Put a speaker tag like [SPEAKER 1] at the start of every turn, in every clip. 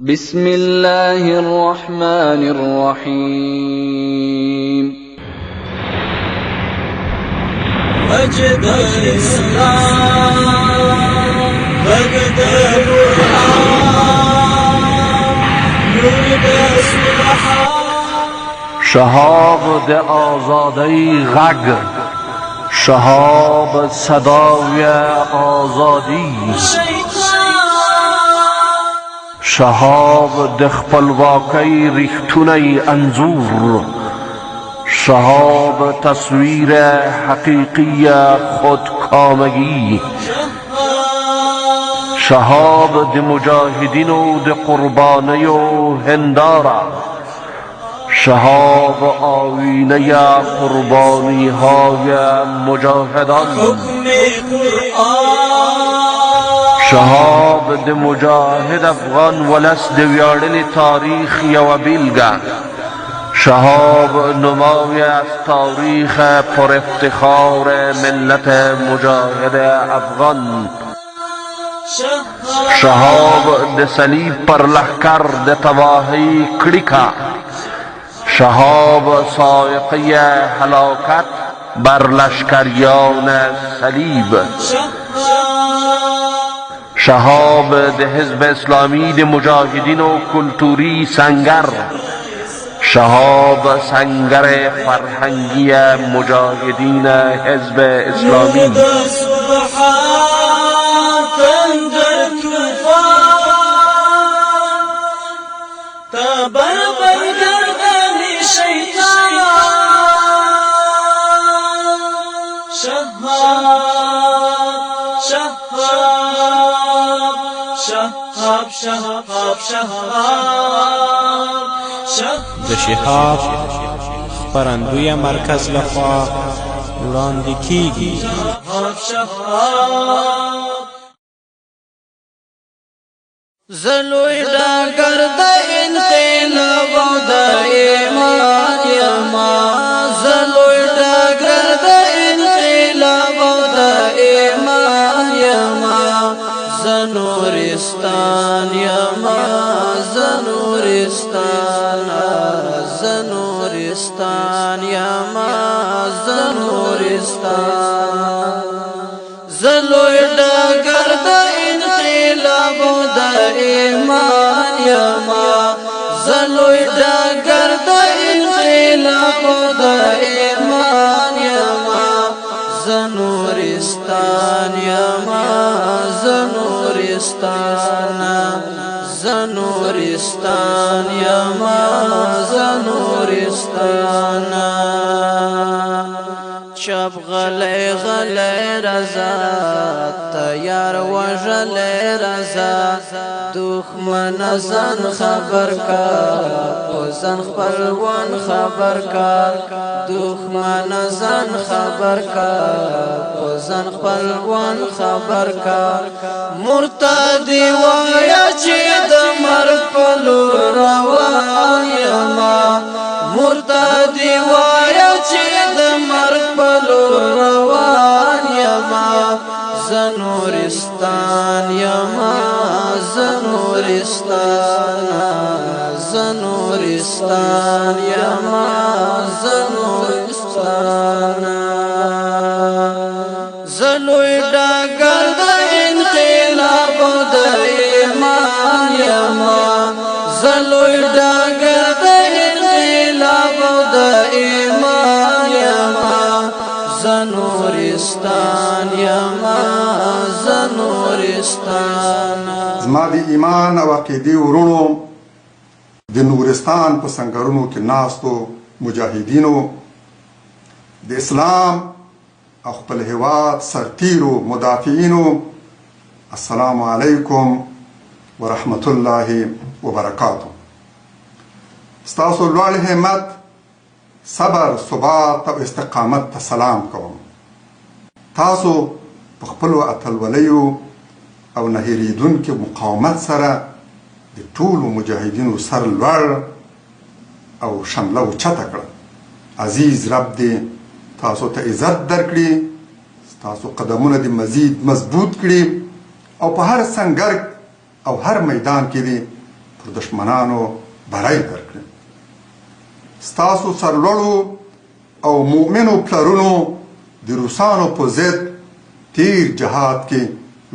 [SPEAKER 1] بسم الله الرحمن الرحيم
[SPEAKER 2] مجد الإسلام مجد القرآن نور سبحان
[SPEAKER 3] شهاب آزادی غگ، شهاب صدای آزادی، شهاب د خپلواکی ریختونی انځور، شهاب تصویر حقیقی خودکامگی، شهاب د مجاهدین و د قربانی و هنداره، شهاب آینه قربانی های مجاهدان، شهاب د مجاهد افغان ولس د ویاړلي تاریخ یوه بیلګه، شهاب نمای از تاریخ پر افتخار ملت مجاهد افغان، شهاب د صلیب پر لښکر د تباهی کړیکه، شهاب سائقه هلاکت بر لشکریان صلیب، شهاب د حزب اسلامی د مجاهدین و کلتوری سنگر، شهاب سنگر فرهنگی مجاهدین حزب اسلامی،
[SPEAKER 4] د شهاب خپرندوی مرکز لخوا وړاندې کیږي.
[SPEAKER 2] زلوی ډاګر د انقلاب او د ایمان یما، زلوی ډاګر د انقلاب او د ایمان یما، زنورستان یما زنورستان، زنورستان یما زنورستان، زلوی ډاګر د انقلاب او د ایمان یما، زلوی ډاګر د انقلاب او د ایمان یما، زنورستان یما زنورستان، زنورستان یما زنورستان، چپ غلی غلی رضا تیار وژلی رضا، دښمن ځان خبر کا وزن خپلوان خبر کا، دښمن ځان خبر کا وزن خپلوان خبر کا، مرتدی وایا چې د مرګ په لور روان یما، مرتدی وایا چې د مرګ په لور روان یما، زنورستان یما زنورستان، زنورستان یما زنورستان، زلوی ډاګر د انقلاب او د ایمان یما، زلوی ډاګر د انقلاب او د ایمان یما، زنورستان یما زنورستان.
[SPEAKER 5] زما د ایمان او عقیدې ورونو، د نورستان په سنګرونو کې ناستو مجاهدینو، د اسلام او خپل هیواد سرتیرو مدافعینو، السلام علیکم ورحمت الله وبرکاته. ستاسو لوړ همت، صبر، ثبات او استقامت ته سلام کوم. تاسو په خپلو اتلولیو او نه هېرېدونکي مقاومت سره د ټولو مجاهدینو سر لوړ او شمله اوچته کړه. عزیز رب دې تاسو ته عزت درکړي، تاسو قدمونه دې مزید مضبوط کړي او په هر سنګر او هر میدان کې دې پر دشمنانو بری درکړي. ستاسو سرلوړو او مؤمنو پلرونو د روسانو په ضد تیر جهاد کې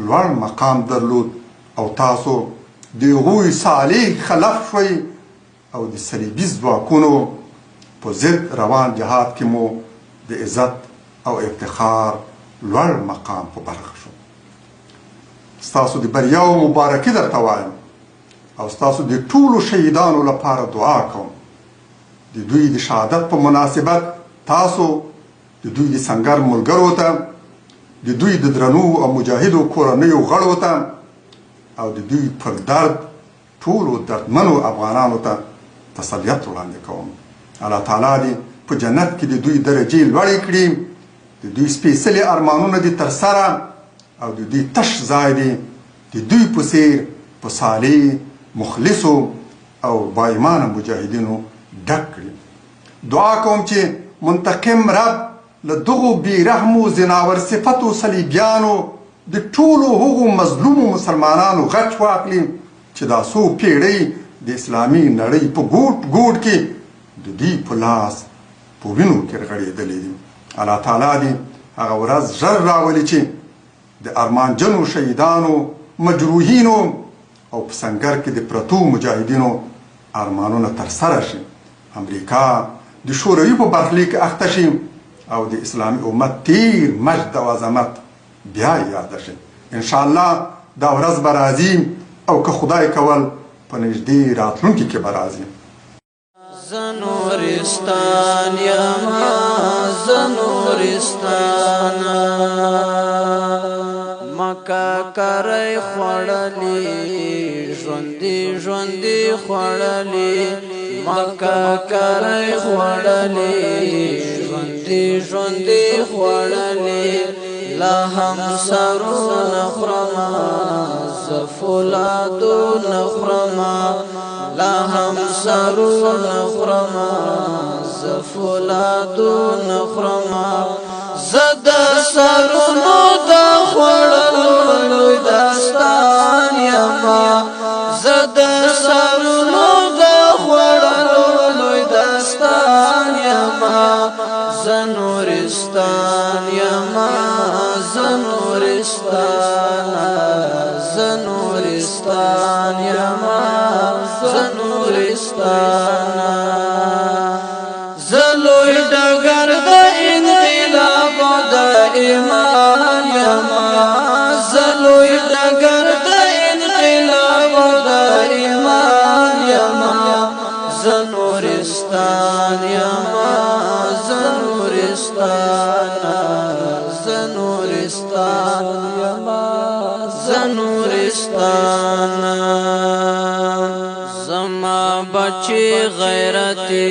[SPEAKER 5] لوړ مقام درلود او تاسو د هغوی صالح خلف شوئ او د صلیبي ځواکونو په ضد روان جهاد کې مو د عزت او افتخار لوړ مقام په برخه شو. ستاسو د بریاو مبارکي درته وایم او ستاسو د ټولو شهیدانو لپاره دعا کوم. د دوی د شهادت په مناسبت تاسو د دوی د سنګر ملګرو ته، د دوی د درنو او مجاهدو کورنیو غړو ته او د دوی پر درد ټولو دردمنو افغانانو ته تسلیت وړاندې کوم. الله تعالی دې په جنت کې د دوی درجې لوړې کړي، د دوی سپېڅلي ارمانونه دې ترسره او د دوی تش ځای دې د دوی په څېر په صالح مخلصو او باایمانه مجاهدینو ډک کړي. دعا کوم چې منتقم رب له دغو بېرحمو ځناور صفتو صلیبیانو د ټولو هغو مظلومو مسلمانانو غچ واخلي چې دا څو پیړۍ د اسلامي نړۍ په ګوټ ګوټ کې د دوی په لاس په وینو کې رغړېدلې دي. الله تعالی دې هغه ورځ ژر راولي چې د ارمانجنو شهیدانو، مجروحینو او په سنګر کې د پرتو مجاهدینو ارمانونه ترسره شي. امریکا د شوروي په برخلیک اخته شي او د اسلامي امت تیر مجد او عظمت بیا یاد شي. انشاءالله دا ورځ به راځي او که خدای کول په نږدې راتلونکي کې به راځي.
[SPEAKER 2] زنورستان یما زنورستان مکه کرای خوړلې ژوندې ژوندې خوړلې مکه کرای خوړلې ژوندې ژوندې خوړلې لا هم سرونه خورما زه فولادونه خورما لا هم سرونه خورما زه فولادونه خورما زه د سرونو د خوړلو لوی داستان یما زه د سرونو د خوړلو لوی داستان یما زه نورستان یما زه نورستان زه نورستان یما زه نورستان زه لوی ډګر د انقلاب د ایمان یما زه لوی ډګر د انقلاب د ایمان یما زه نورستان یما زه نورستان زه نورستان یما زه نورستان زما بچی غیرتی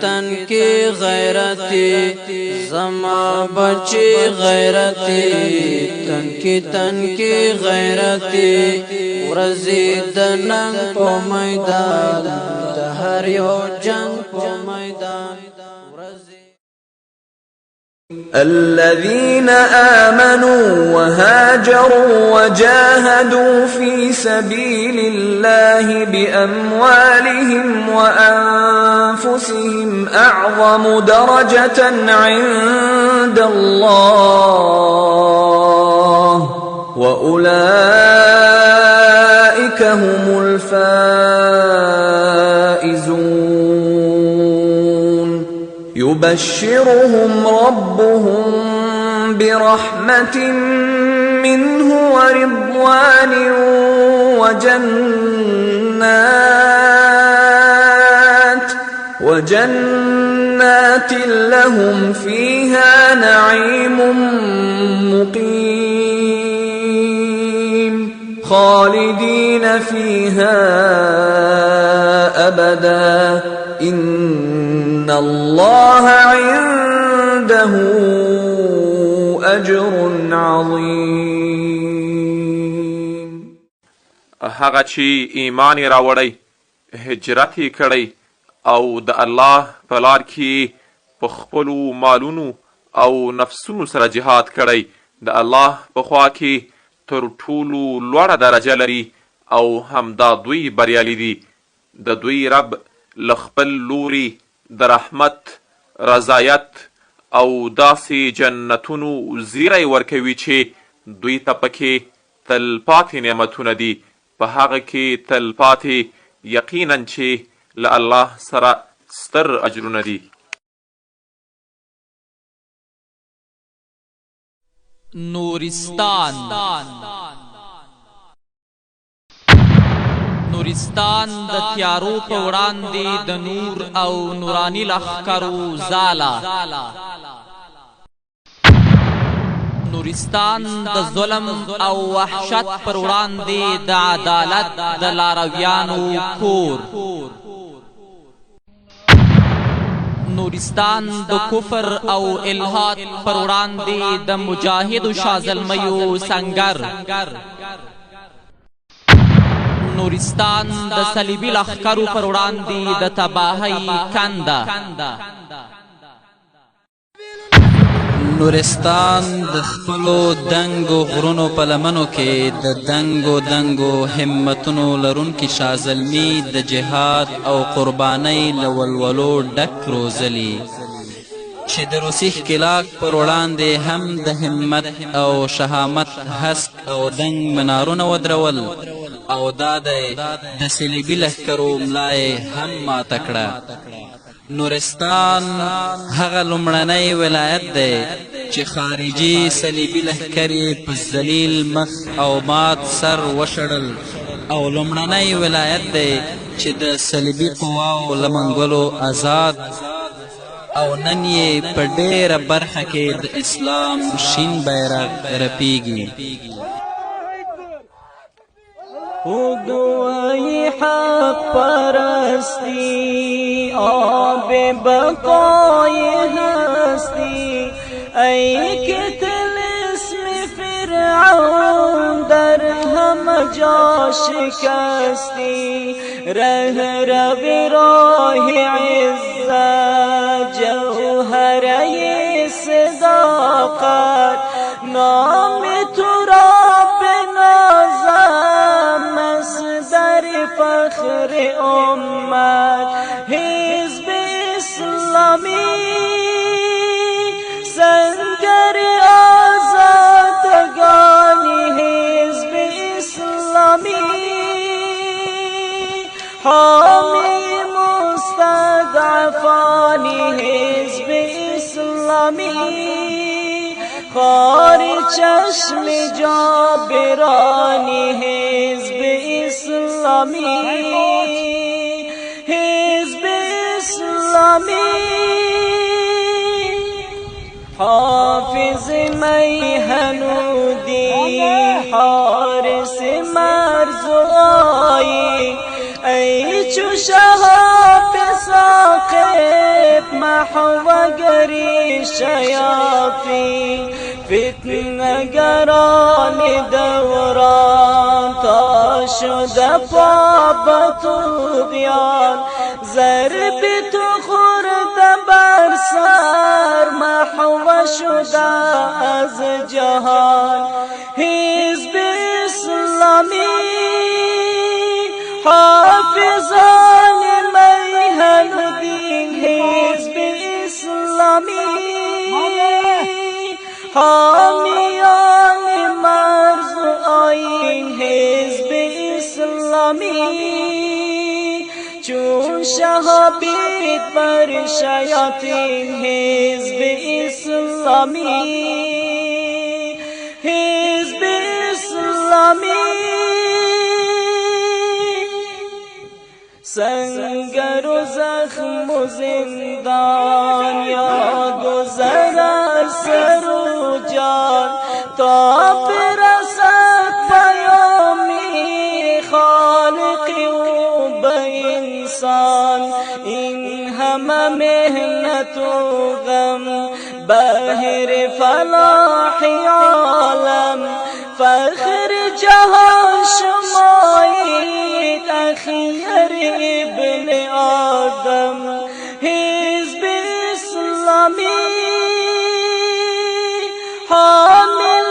[SPEAKER 2] تنکی غیرتی زما بچی غیرتی تنکی غیرتی ورځي د ننګ په میدان د هر یو جنگ په میدان
[SPEAKER 6] الذين آمنوا وهاجروا وجاهدوا في سبيل الله بأموالهم وأنفسهم أعظم درجة عند الله وأولئك هم الفائزون يبشرهم ربهم برحمة منه ورضوان وجنات لهم فيها نعيم مقيم خالدين فيها أبدا إن الله عنده أجر عظيم.
[SPEAKER 7] هغه چې ایمان یې راوړی، هجرت یې کړی او د الله په لار کې په خپلو مالونو او نفسونو سره جهاد کړی، د الله په خوا کې تر ټولو لوړه درجه لري او همدا دوی بریالي دي. د دوی رب له خپل لوري د رحمت، رضایت او داسې جنتونو زیری ورکوي چې دوی ته پکې تلپاتې نعمتونه دي. په هغه کې تلپاتې یقینا چې له الله سره ستر اجرونه دي.
[SPEAKER 8] نورستان د تیارو په وړاندې د نور او نورانی لښکرو ځاله. نورستان د ظلم او وحشت پر وړاندې د عدالت د لارویانو کور. نورستان د کفر او الحاد پر وړاندې د مجاهدو شازلمیو سنگر. نورستان د صلیبي لښکرو پر وړاندې د تباهۍ کنده.
[SPEAKER 2] نورستان د خپلو دنګو غرونو په لمنو کې د دنګو همتونو لرونکي شازلمي د جهاد او قربانۍ له ولولو ډک روزلي، چې د روسي ښکېلاک پر وړاندې هم د همت او شهامت هسک او دنګ منارونه ودرول، او دا دی د صلیبي لښکرو ملا یې هم ماته کړه. نورستان هغه لومړنی ولایت دی چې خارجي صلیبي لښکر یې په ذلیل مخ او مات سر وشړل، او لومړنی ولایت دی چې د صلیبي قواو له منګولو آزاد، او نن یې په ډېره برخه کې د اسلام شین بیرغ رپیږي.
[SPEAKER 9] خدای حق پرستی آب بقای هستی، ای که طلسم فرعون در همه جا شکستی، ره راه عزت جوهره صداقت، نام تو را فخر امت. حزب اسلامی سنگر آزادگانی، حزب اسلامی حامی مستضعفانی، حزب اسلامی خار چشم جابرانی، حزب اسلامی حزب اسلامی حافظ میهنودی، حارس مرزوایی، ای چو شهاب ثاقب محوگری شیاطین، فتنگران دوران تا شده پا به طغیان، ضرب تو خورده بر سر محو شده از جهان. حزب اسلامی حافظان میهن‌الدین، حزب اسلامی حامیان مرز و آیین، حزب اسلامی چون شهابید بر شیاطین، حزب اسلامی حزب اسلامی سنگر و زخم و زندان، یا گذر از سر و جان، تا برسد پیامی خالق و به انسان. این همه مهنت و غم بهر فلاح عالم، فخر جهان شمایید اخیر ابن آدم. حزب اسلامی حامل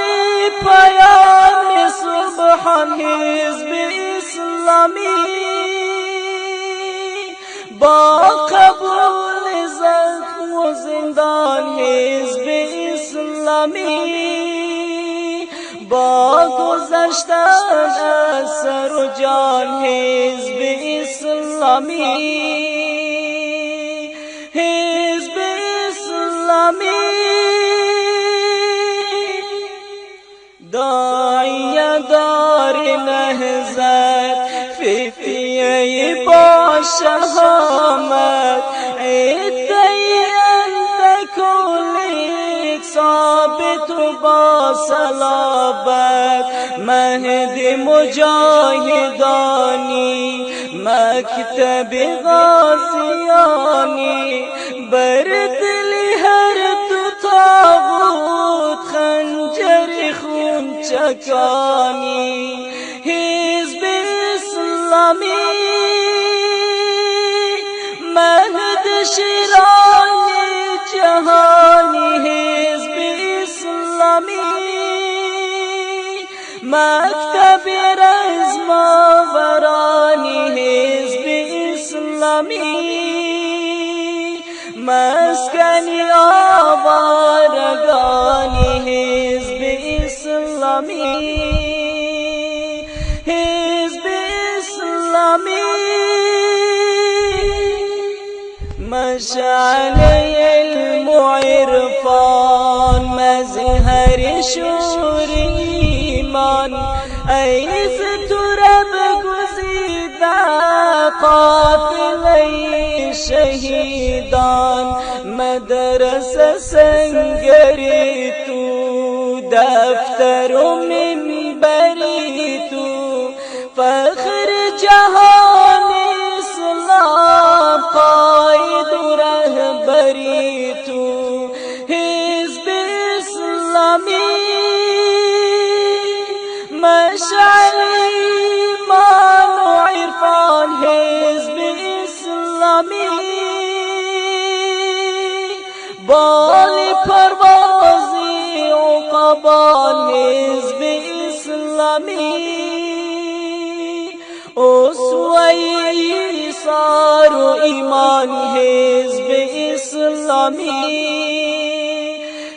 [SPEAKER 9] پیام سبحان، حزب اسلامی با قبول زخم و زندان حزب اسلامی با گذشتن از سر و جان حزب اسلامی حزب اسلامی داعی دار نهضت فتیه با شهامت ادعی انت کلیک ثابت با صلابت مهد مجاهدانی مکتب غازیانی بر دل هر دو طاغوت خنجر خون چکانی حزب اسلامی مهد شیران جهانی حزب اسلامی مکتب رزماورانی حزب اسلامی مسکن آوارگانی حزب اسلامی حزب اسلامی مشعل علم و عرفان مظهر شور ایمان ایز تو رب گزیده قافله شهیدان مدرسه سنگری تو دفتر و منبری تو فخر جهان اسلام قائد و رهبری تو حزب اسلامی مشعل ایمان و عرفان حزب اسلامی بال پروازی عقبان حزب اسلامی اسوه ایثار و ایمان حزب اسلامی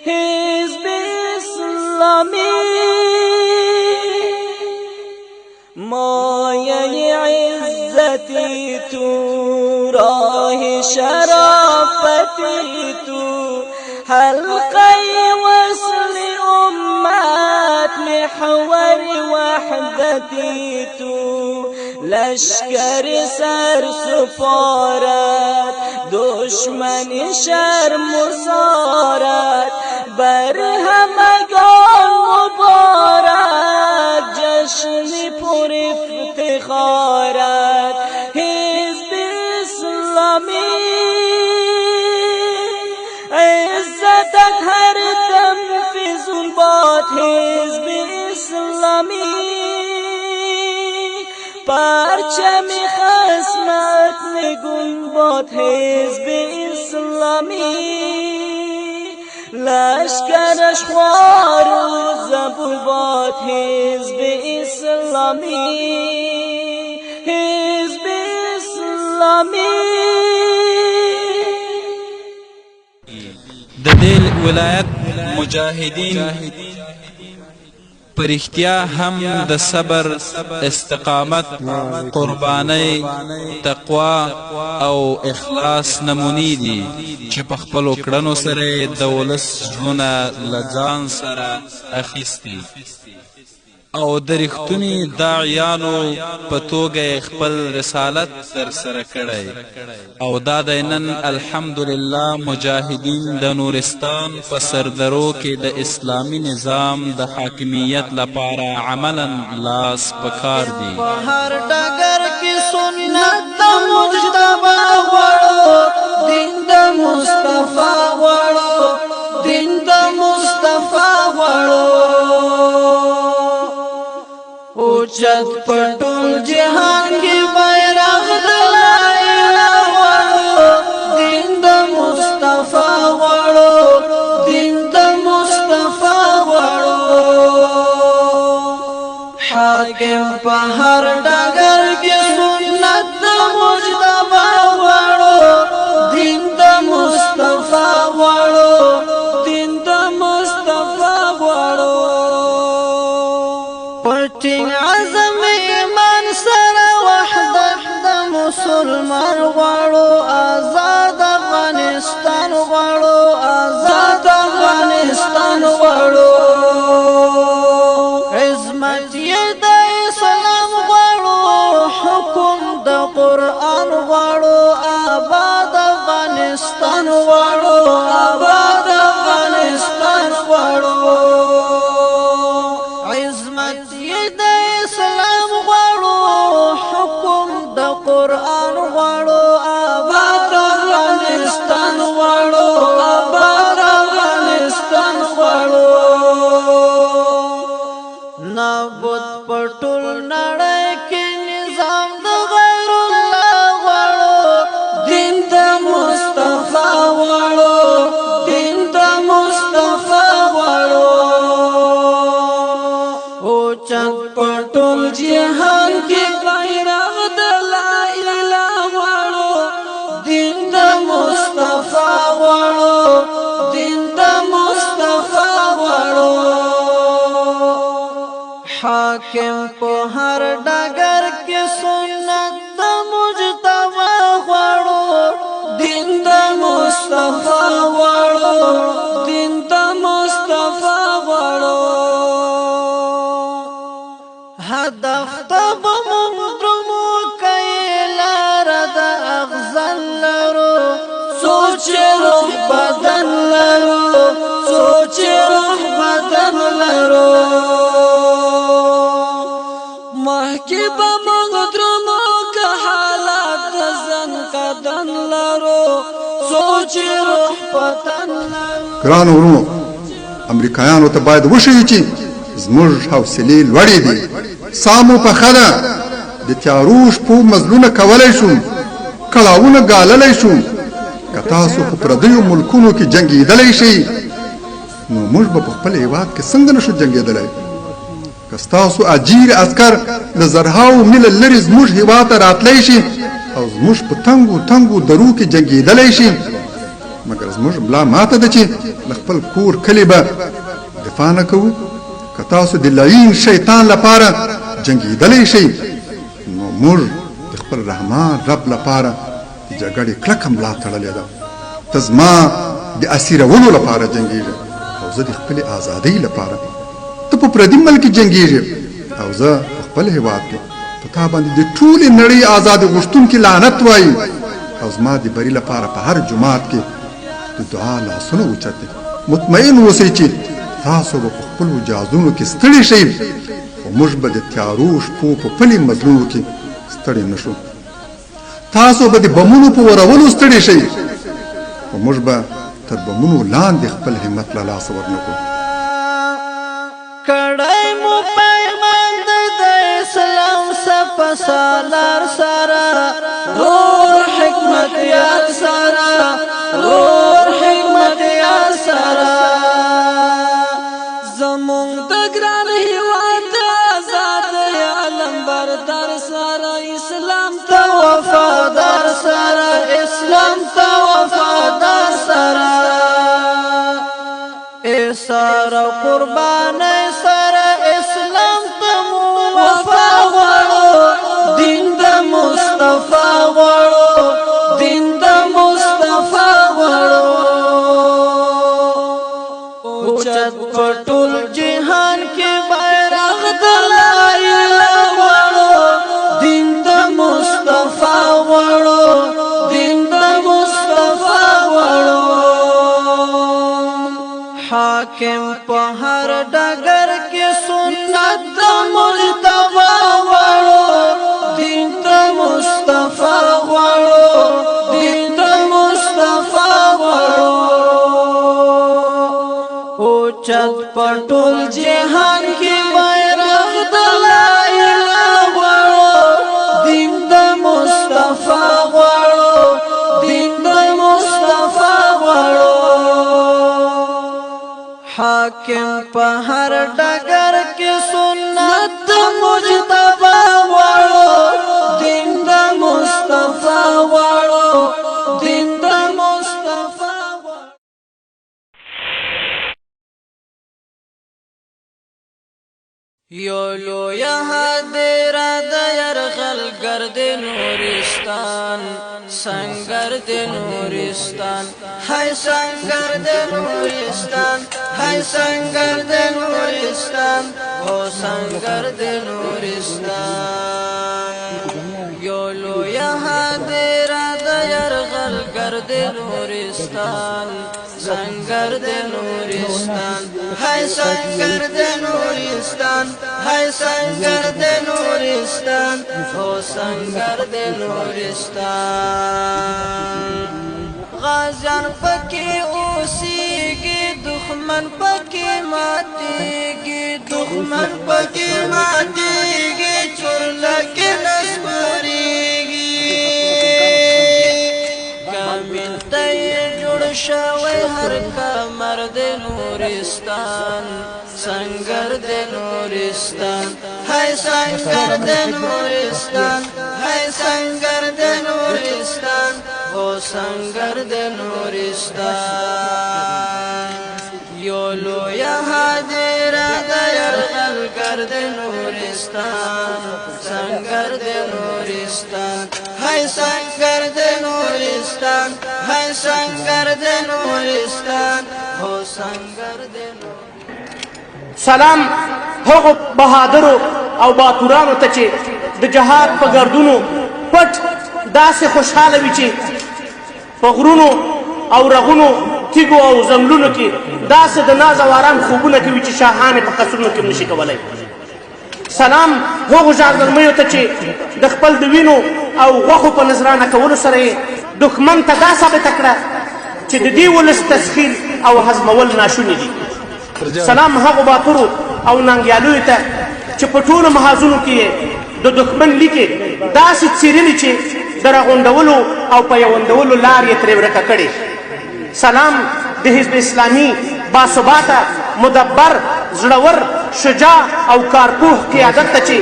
[SPEAKER 9] حزب اسلامی مایه عزتی تو راه شرافتی تو حلقه وصل امت محور وحدتی تو لشکر سر سپارت دشمن شر مسارت بر همگان مبارک جشن پر افتخارت حزب اسلامی عزتت هر دم فزون باد حزب اسلامی پرچم خصمت نگون باد حزب اسلامی لشکرش خوار و زبون باد حزب اسلامی حزب اسلامی
[SPEAKER 2] د دې ولایت مجاهدین پرختیا هم د صبر استقامت قربانۍ تقوا او اخلاص نمونې دي چې په خپلو کړنو سره د ولس زړونه له ځان سره اخیستي او د رښتوني داعیانو په توګه خپل رسالت ترسره کړی او دا د نن الحمدلله مجاهدین د نورستان په سردرو کې د اسلامي نظام د حاکمیت لپاره عملا لاس په کار دي
[SPEAKER 10] هر ډګر کې سنت د مجتبی غواړو دین د مصطفی غواړو دین د مصطفی غواړو اوچت پټول جهان کې بیرغ د لا اله غواړو دین د مصطفی غواړو دین د مصطفی غواړو حاکم په هر ډګر کې مسلمان غواړو آزاد افغانستان غواړو آزاد افغانستان غواړو عظمت یې د اسلام غواړو حکم د قرآن غواړو آباد افغانستان غواړو آباد افغانستان غواړو عظمت یې د اسلام غواړو حکم د قرآن غواړو آباد افغانستان غواړو آباد افغانستان غواړو نابود په ټول نړۍ کې نظام د غیر الله غواړو دین د مصطفی غواړو دین د مصطفی غواړو اوچت په ټول جهان کې بیرغ د لا اله غواړو دین د مصطفی غواړو دین د مصطفی غواړو حاکم په هر ډګر کې سنت د مجتبی غواړو دین د مصطفی غواړو دین د مصطفی غواړو هدف ته به موږ درومو کوي لاره د اغزن لرو سوچ روح بدن لرو سوچ روح بدن لرو مخکې به موږ درومو که حالات د زن قدن لرو سوچ روح بدن لرو
[SPEAKER 5] ګرانو وروڼو امریکایانو ته باید وښیو چې زموږ حوصلې لوړې دي سامو پخه ده د تیارو شپو مزلونه کولی شو کړاوونه ګاللی شو که تاسو په پردیو ملکونو کې جنګېدلی شئ نو موږ به په خپل هېواد کې څنګه نشو جنګېدلی که ستاسو اجیر عسکر له زرهاو میله لرې زموږ هېواد ته راتلی شي او زموږ په تنګو تنګو درو کې جنګېدلی شي مګر زموږ ملا ماته ده چې له خپل کور کلي به دفاع نه کوو که تاسو د لعین شیطان لپاره جنګېدلی شئ نو موږ د خپل رحمان رب لپاره د جګړې کلکه ملا تړلې ده ته زما د اسیرولو لپاره جنګېږې او زه د خپلې ازادۍ لپاره ته په پردي ملک کې جنګېږې او زه په خپل هېواد کې په تا باندې د ټولې نړۍ ازادي غوښتونکي لعنت وایي او زما د بري لپاره په هر جومات کې د دعا لاسونه اوچت دي مطمئن اوسئ چې تاسو به په خپلو جهازونو کې ستړي شئ خو موږ به د تیارو شپو په پلي مزلونو کې ستړي نه شو تاسو به د بمونو په ورولو ستړي شئ خو موږ به تر بمونو لاندې خپل همت له لاسه ورنکړو
[SPEAKER 10] کړی مو پیغام د اسلام صفه سالار سره نور حکمت یاد سره نور حکمت یاد سره زمونږ د ګران هېواد آزاد علم بردار سره اسلام ته وفادار سره اسلام ته وفادار سره سره قربانۍ سره اسلام ته مو وفا غواړو دین د مصطفی غواړو دین د مصطفی غواړو اوچت په ټول جهان کې بیرغ د لا اله غواړو دین د مصطفی غواړو دین د مصطفی غواړو حاکم په هر ډګر کې سنت د مجتبی غواړو دین د مصطفی غواړو دین د مصطفی غواړو اوچت په ټول جهان کې بیرغ د لا اله غواړو دین د مصطفی غواړو دین د مصطفی غواړو حاکم په هر ډګر کې سنت د مجتبی غواړو دین د مصطفی غواړو دین د مصطفی غواړو یو لویه هدیره د یرغلګر سنگر د نورستان سنگر د نورستان هاي سنگر د نورستان هاي سنگر د نورستان او سنگر د نورستان یو لویا حاضر د یرغل گرد نورستان سنگر د نورستان هاي سنگر د نورستان هاي سنگر د نورستان او سنگر د نورستان غازیان پکې اوسېږي دښمن پکې ماتېږي دښمن پکې ماتېږي چورلکې نسکورېږي کامل ته یې جوړ شوی هر کمر د نورستان سنگر د نورستان هاي سنگر د نورستان هاي سنگر د نورستان او سنگر د نورستان یو لویا حاضر د یرغل گرد نورستان سنگر د نورستان هاي سنگر د نورستان هاي سنگر د نورستان او سنگر د
[SPEAKER 11] سلام هغو بهادرو او باتورانو ته چې د جهاد په ګردونو پټ داسې خوشحاله وي چې په غرونو او رغونو تیږو او ځنګلونو کې داسې د ناز او آرام خوبونه کوي چې شاهان یې په قصرونو کې نشي کولی سلام هغو ژاندرمیو ته چې د خپل د وینو او غوښو په نظرانه کولو سره یې دښمن ته دا ثابته کړه چې د دې ولس تسخیر او هضمول ناشوني دي سلام هغو باتورو او ننګیالیو ته چې په ټولو محاذونو کې د دښمن لیکې داسې څیرلي چې د رغونډولو او پیوندولو لار یې ترې ورکه کړې سلام د حزب اسلامي باثباته مدبر زړور شجاع او کارپوه قیادت ته چې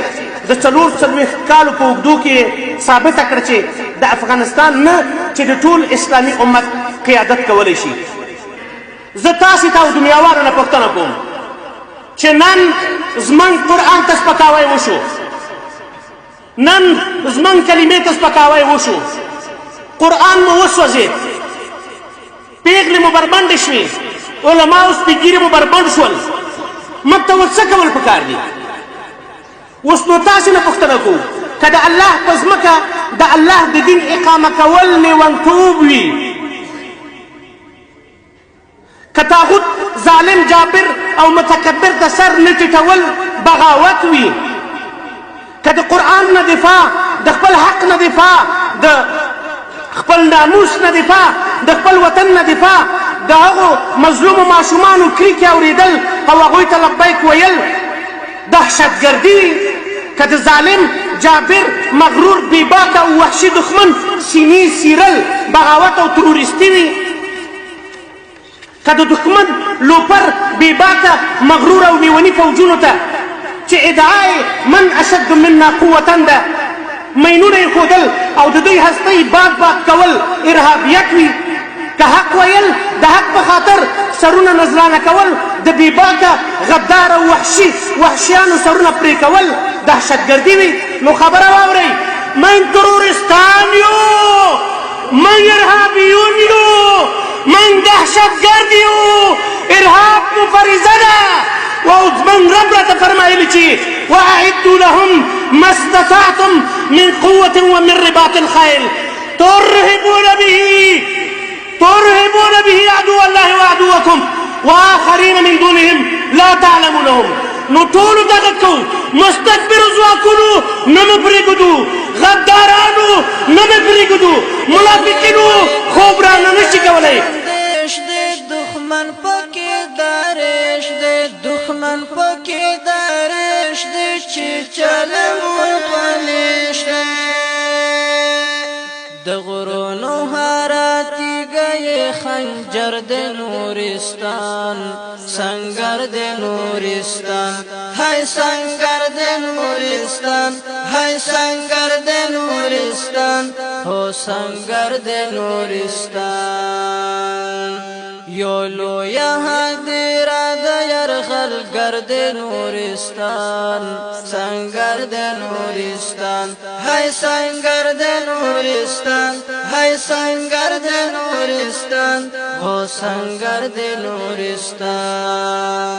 [SPEAKER 11] د 40 کالو په اوږدو کې ثابته کړه چې د افغانستان نه چې د ټول اسلامي امت قیادت کولی شي زه تاسې ته او دنیاوالو نه پوښتنه کوم چې نن زموږ قرآن ته سپکاوی وشو نن زموږ کلمې ته سپکاوی وشو قرآن مو وسوځېد پیغلې مو بربنډې شوې علما او سپېږیرې مو بربنډ شول موږ ته اوس څه کول پکار دي اوس نو تاسې نه پوښتنه کوو که د الله په ځمکه د الله د دین اقامه کول لیونتوب وي که طاغوت ظالم جابر او متکبر د سر نه ټیټول بغاوت وي که د قرآن نه دفاع د خپل حق نه دفاع د خپل ناموس نه دفاع د خپل وطن نه دفاع د هغو مظلومو ماشومانو کریکې اورېدل او هغوی ته لبیک ویل دهشتګردي وي که د ظالم جابر مغرور بېباکه او وحشي دښمن سینې سیرل بغاوت او تروریستي وي که د دښمن لوپر بېباکه مغرور او لیوني فوجونو ته چې ادعای من اشد منا قوتن ده مینونه یې ښودل او د دوی هستۍ باد کول ارهابیت وي که حق ویل د حق په خاطر سرونه نذرانه کول د بېباکه غدار او وحشیانو سرونه پرې کول دهشتګردي وي نو خبره واورئ من ترورستان یو من ارهابیون یو من دهشتګرد یو ارهاب مو فریضه ده او من رب راته فرمایلي چې واعدوا لهم ما استطعتم من قوة ومن رباط الخيل ترهبون به عدو الله وعدوكم وآخرين من دونهم لا تعلمونهم نو ټولو دغه کوو مستكبرو ځواکونو نه مې پرېږدو غدارانو نه مې پرېږدو منافقینو خوب رانه نشي کولی
[SPEAKER 10] دښمن پکې دارش دی دښمن پکې دارش دی چې چله مو پنش دی د غرونو هره تیږه یې خنجر د نورستان سنگر د نورستان هاي سنگر د نورستان هاي سنگر د نورستان هو سنگر د نورستان یو لوی هدیره د یرغلګر د نورستان سنگر د نورستان هی سنگر د نورستان هی سنگر د نورستان هو سنگر د نورستان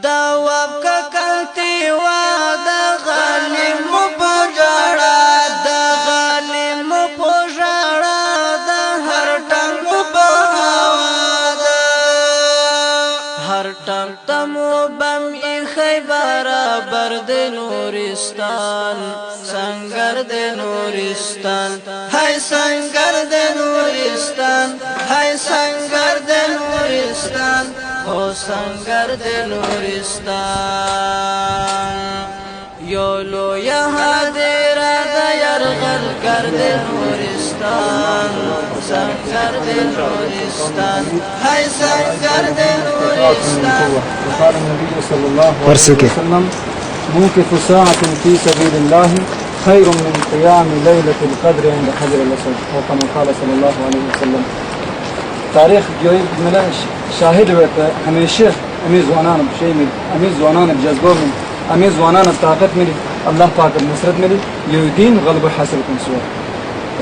[SPEAKER 10] دا وابکا کلتی وا دا غالم پجاڑا دا غالم پجاڑا دا هر ټنګ په هوا دا هر ټنګ تمو بم خی برابر د نورستان سنگر د نورستان هی سنگر د نورستان هی سنگر د نورستان هو سنگر د نورستان یو لوی هدیره د یرغلګر د نورستان سنگر د نورستان هی سنگر د نورستان
[SPEAKER 12] وقال النبي صلى الله عليه وسلم موقف ساعة في سبيل الله خير من قيام ليلة القدر عند حجر الأسود او كما قال صلى الله عليه وسلم تاریخ جوی ملا شاهد وقت همیشه امی زوانان بشی میری امی زوانان بجذبه میری امی زوانان طاقت میری الله پاک نصرت میری یو دین غلب حاصل کن سوا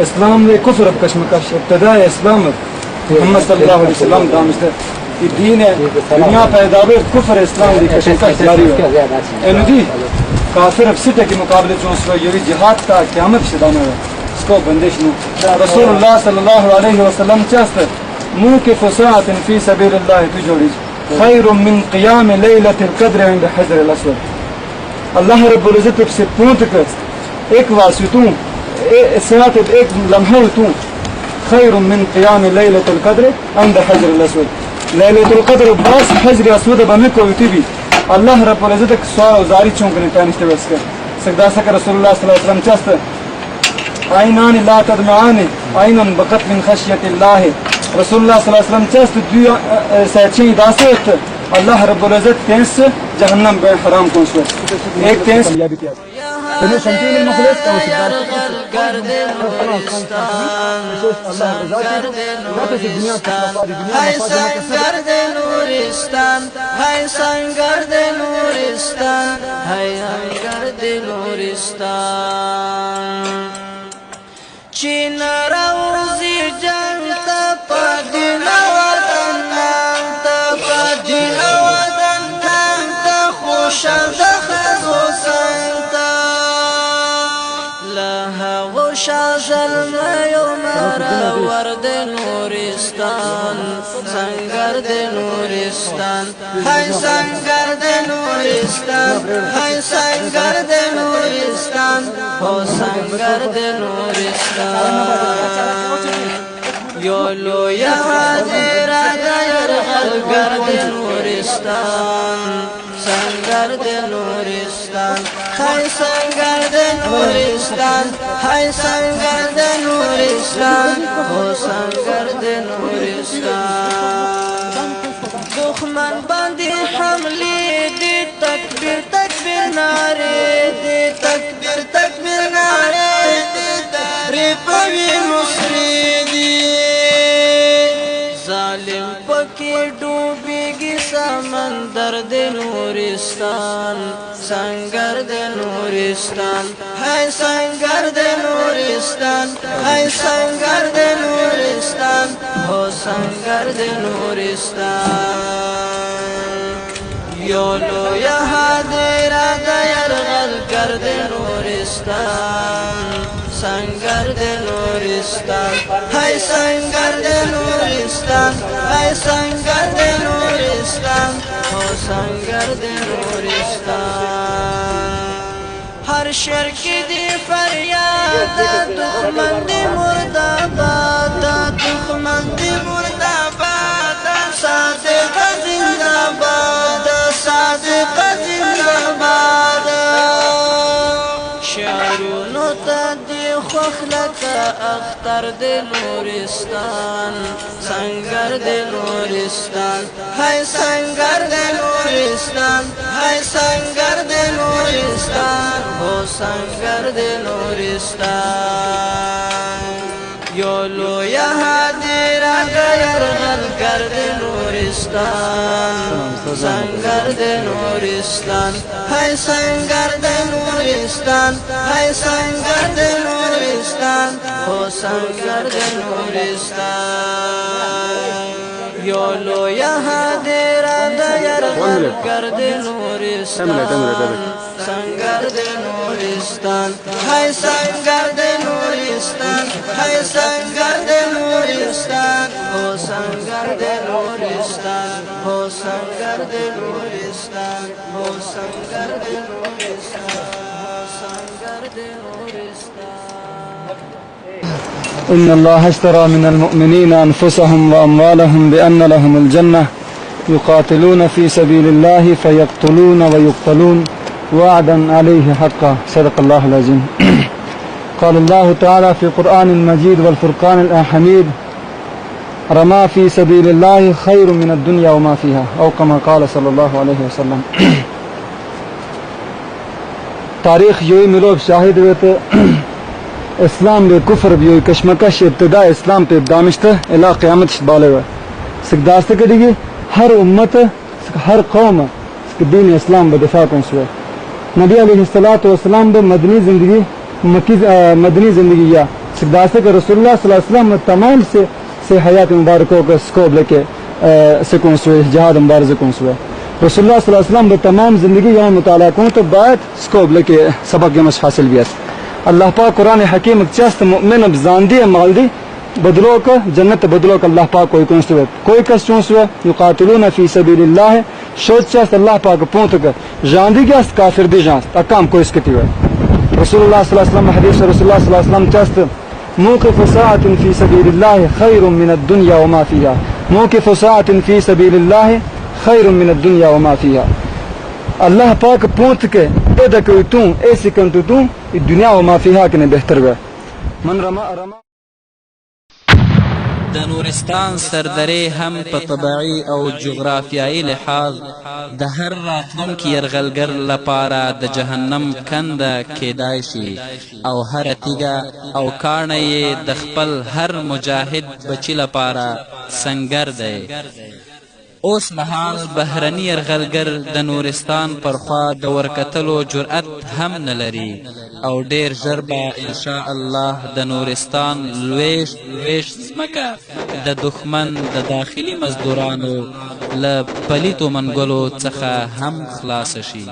[SPEAKER 12] اسلام نے کفر بکشمکش ابتداء اسلام محمد صلی اللہ علیہ وسلم دامشته دین دنیا پیداوی کفر اسلام دی کشمکش جاری ہے اینو دی کافر بسیٹه کی مقابلے چون سوا یوی جہاد تا قیامت شدانه ہے اس کو بندش نو رسول اللہ صلی اللہ علیہ وسلم چاست موقف ساعة في سبيل الله تجوريج خير من قيام ليلة القدر عند حجر الأسود الله رب العزت بسے پونت کر ایک واسطوں ساعت ایک لمحہ تو خير من قيام ليلة القدر عند حجر الأسود ليلة القدر باس حجر الأسود بمکو یتبی الله رب العزت سوال وزاری چونکنے پانشتے بس کر سکدا سکر رسول اللہ صلی اللہ علیہ وسلم چاست عینان لا تدمعان عین بقت من خشیت اللہ رسول اللہ صلی اللہ علیہ وسلم چاست دو سیچیں داست اللہ رب العزت تینس جہنم بے حرام کون سو ایک تینس انہوں سمتین المخلص کا
[SPEAKER 10] یرغلګر د نورستان سنگر د نورستان هی سنگر د نورستان هی سنگر د نورستان هی سنگر د نورستان چین روزی جنگ تا پدین وطن نام تا پدین وطن نام تا خوشم دخزو سنتا لها غشا ظلمیو مرور د نورستان سنگر د نورستان هی سنگر د نورستان هی سنگر د نورستان هو سنگر د نورستان یو لوی هدیره د یرغلګر د نورستان سنگر د نورستان هی سنگر د نورستان هی سنگر د نورستان هو سنگر د نورستان دښمن باندې حملې دي تکبیر تکبیر نعرې دي تکبیر تکبیر نعرې دي ریپوي مصری دي ظالم پکې ډوبېږي سمندر د نورستان سنگر د نورستان هی سنگر د نورستان هی سنگر د نورستان هو سنگر د نورستان یو لوی هدیره د یرغلګر د نورستان سنگر د نورستان هی سنگر د نورستان هی سنگر د نورستان هو سنگر د نورستان هر شرک دی فریاد دښمن دی مرداباد دښمن دی مرداباد صادق زنده‌باد صادق زنده‌باد شعرونو ته دی خوښ لکه اختر د نورستان سنگر د نورستان هی سنگر د نورستان هی سنگر د نورستان هو سنگر د نورستان یو لوی هدیره د یرغلګر د نورستان سنگر د نورستان هی سنگر د نورستان هی سنگر د نورستان هو سنگر د نورستان یو لوی هدیره د یرغلګر د نورستان سنگر د نورستان هی سنگر د نورستان هی سنگر د نورستان هو سنگر د نورستان هو سنگر د نورستان هو سنگر د نورستان هو سنگر د نورستان
[SPEAKER 12] إن الله اشترى من المؤمنين أنفسهم وأموالهم بأن لهم الجنة يقاتلون في سبيل الله فيقتلون ويقتلون وعدا عليه حقا صدق الله العظيم قال الله تعالى في القرآن المجيد والفرقان الحميد رمى في سبيل الله خير من الدنيا وما فيها أو كما قال صلى الله عليه وسلم تاریخ یوی ملوک شاہد ہوئے تو اسلام بے کفر بیوی کشمکش ابتداء اسلام پہ دامشتہ الہ قیامت شبالے ہوئے سکداستے کردگی ہر امت ہر قوم دین اسلام بدفاع کن سوئے نبی علیہ السلام بے مدنی زندگی یا سکداستے کہ رسول اللہ صلی اللہ علیہ وسلم تمام سے حیات مبارکوں کا سکوب لے کے سکون سوئے جہاد مبارز کن سوئے رسول اللہ صلی اللہ علیہ وسلم بے تمام زندگی یہاں مطالعہ کن تو باید سکوب لے کے سبق یمش حاصل بیت اللہ پاک قرآن حکیم چست مؤمن اب زاندی مال دی بدلو کا جنت بدلو کا اللہ پاک کوئی کون سوے کوئی کس چون سوے یقاتلون فی سبیل اللہ شوچ چست اللہ پاک پونت کا جاندی گیا کافر دی جانس اکام کوئی اسکتی ہوئے رسول اللہ صلی اللہ علیہ وسلم حدیث رسول اللہ صلی اللہ علیہ وسلم چست موقف ساعت فی سبیل اللہ خیر من الدنیا وما فیها موقف ساعت فی سبیل اللہ خیر من الدنیا وما فیها اللہ پاک پونت کے پیدا کوئی توں ایسی کنتو توں دنیا وما فیها کنے بہتر ہوئے من رما
[SPEAKER 2] د نورستان سردرې هم په طبعي او جغرافیایي لحاظ د هر راتلونکي یرغلګر لپاره د جهنم کنده کیدای شي او هر تیږه او کاڼه یې د خپل هر مجاهد بچي لپاره سنگر دی اوس مهال بهرني یرغلګر د نورستان پر خوا د ورکتلو جرأت هم نه لري او ډیر ژر به انشاء الله د نورستان لویشت ځمکه د دښمن د داخلي مزدورانو له پلیتو منګلو څخه هم خلاصه شي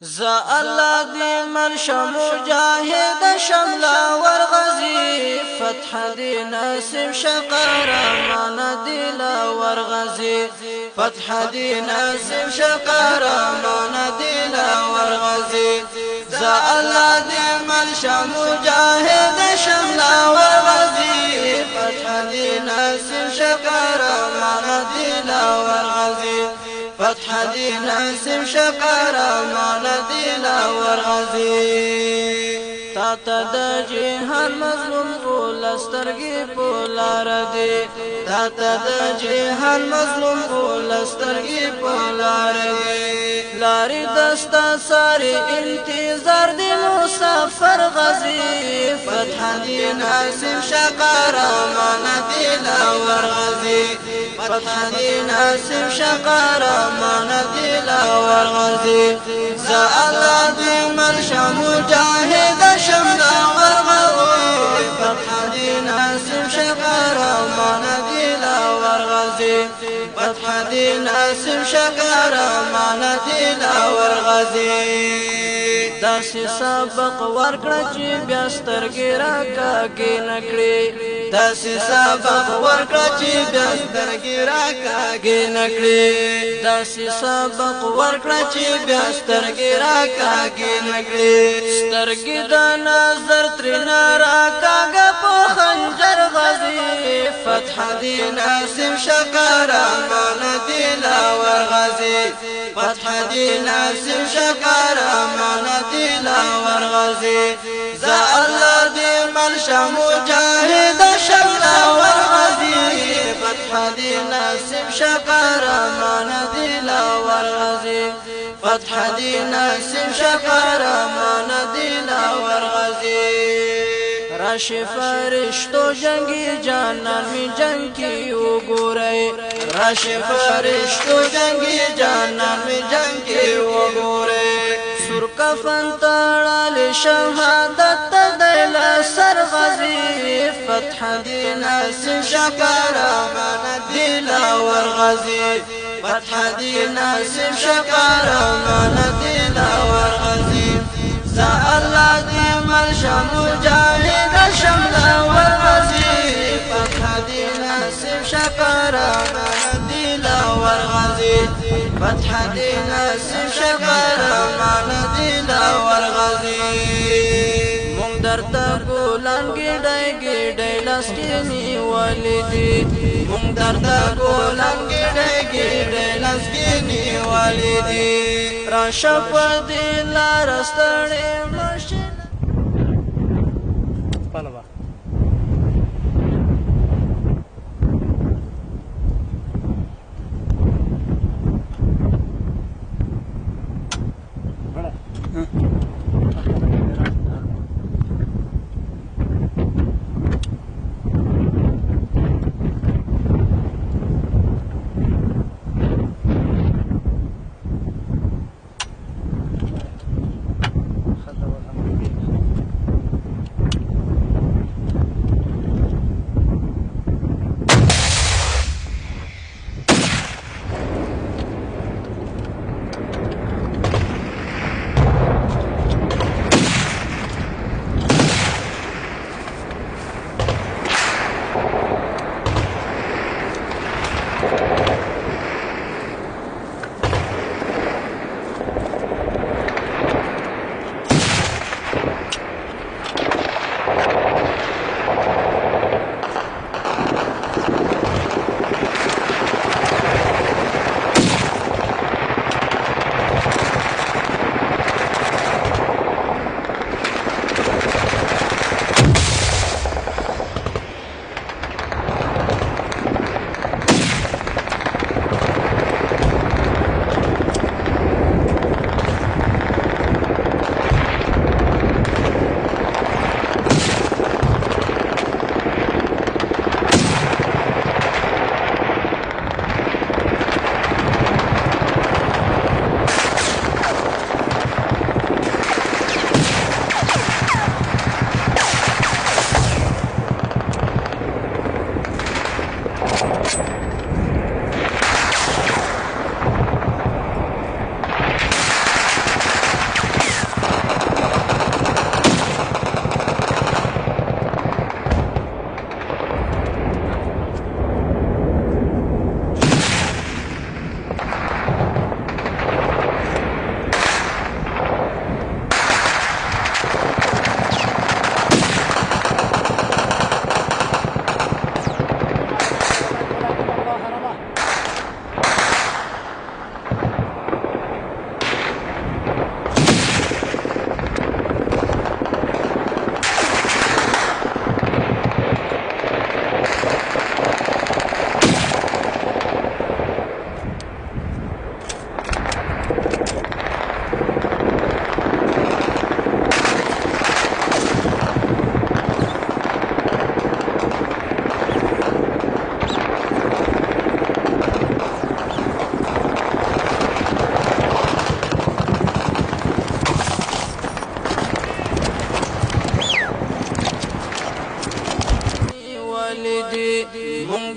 [SPEAKER 10] زا الله دی مرشا مجاهد شملا ورغزي فتح دی ناسب شقرمان دیلا ورغزي فتح دی ناسب شقرمان دیلا ورغزي زا الله دی مرشا مجاهد شملا ورغزي فتح دی ناسب شقرمان دیلا ورغزي فتح دی ناسب شقرمان دیلا ورغزي تا تا د جهان مظلوم غول سترګې پولار دی تا تا د جهان مظلوم غول سترګې پولار دی لارې دستا ساري انتظار دی مسافر غزي فتح دی ناسب شقرمان دیلا ورغزي فتح دی ناسب شقرمان دیلا ورغزي زا الله دی مرشا مجاهد شملا ورغزي فتح دی ناسب شقرمان دیلا ورغزي فتح دی ناسب شقرمان دیلا ورغزي داسې سبق ورکړه چې بیا سترګې راکاږې نه کړې داسې سبق ورکړه چې بیا سترګې راکاږې نه کړې داسې سبق ورکړه چې بیا سترګې راکاږې نه کړې سترګې د نظر ترېنه راکاږه په خنجر غزي فتح دی ناسب شقرمان دیلا ورغزي فتح دی ناسب شقرمان دیلا ورغزي زا الله دی مرشا مجاهد شملا ورغزي فتح دی ناسب نصیب شقار مان دلا ورغزی فتح دی نصیب شقار مان دلا ورغزی راشی فرشتو جنگی جانان می جنگ کی وګورئ راشی فرشتو جنگی جانان می جنگ کی وګورئ سر کفن تړل شهادت دل سر غزی فتح دی نصیب شقار مان دلا ورغزی فتح دی نصیب شقار مان دلا ورغزی زا الله دی مرشا مجاهد شملا ورغزی فتح دی نصیب شقار مان دلا ورغزی فتح دی نصیب شقار مان دلا ورغزی مونږ درته ګلان ګډای ګډای لاسکینی ولیدی مونږ درته ګلان ګډای ګډای لاسکینی ولیدی راشه په دې لار ستړې ماشین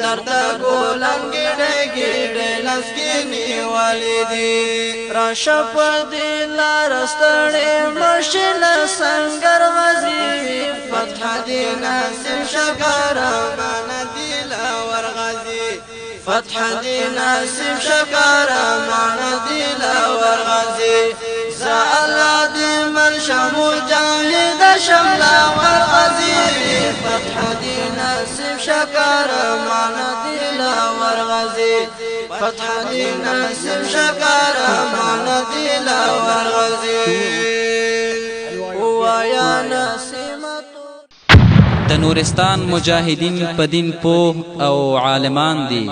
[SPEAKER 10] درته ګولان ګډې ګډې لسکینی والدي راشه په دې لار ستړې مشل سنگر غزي فتح دې نصیب شکر من دل ورغزي فتح دې نصیب شکر من دل ورغزي زال دې مرشا مجاهد شملا ورغزي فتح دې نصیب شکر من دل ورغزي فتح دې نصیب شکر من دل ورغزي ويا نسيمة
[SPEAKER 2] د نورستان مجاهدین په دین پوه او عالمان دي.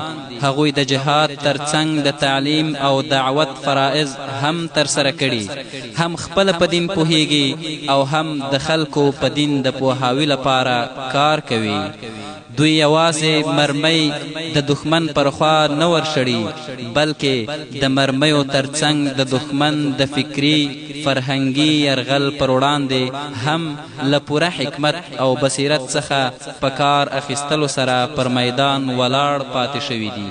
[SPEAKER 2] هغوی د جهاد ترڅنګ د تعلیم او دعوت فرائض هم ترسره کړي، هم خپله په دین پوهیږي او هم د خلکو په دین د پوهاوي لپاره کار کوي. دوی یوازې مرمۍ د دښمن پر خوا نه ورشړي، بلکې د مرمیو ترڅنګ د دښمن د فکري فرهنګي یرغل پر وړاندې هم له پوره حکمت او بصیرت څخه په کار اخیستلو سره پر میدان ولاړ پاتې شوي دي.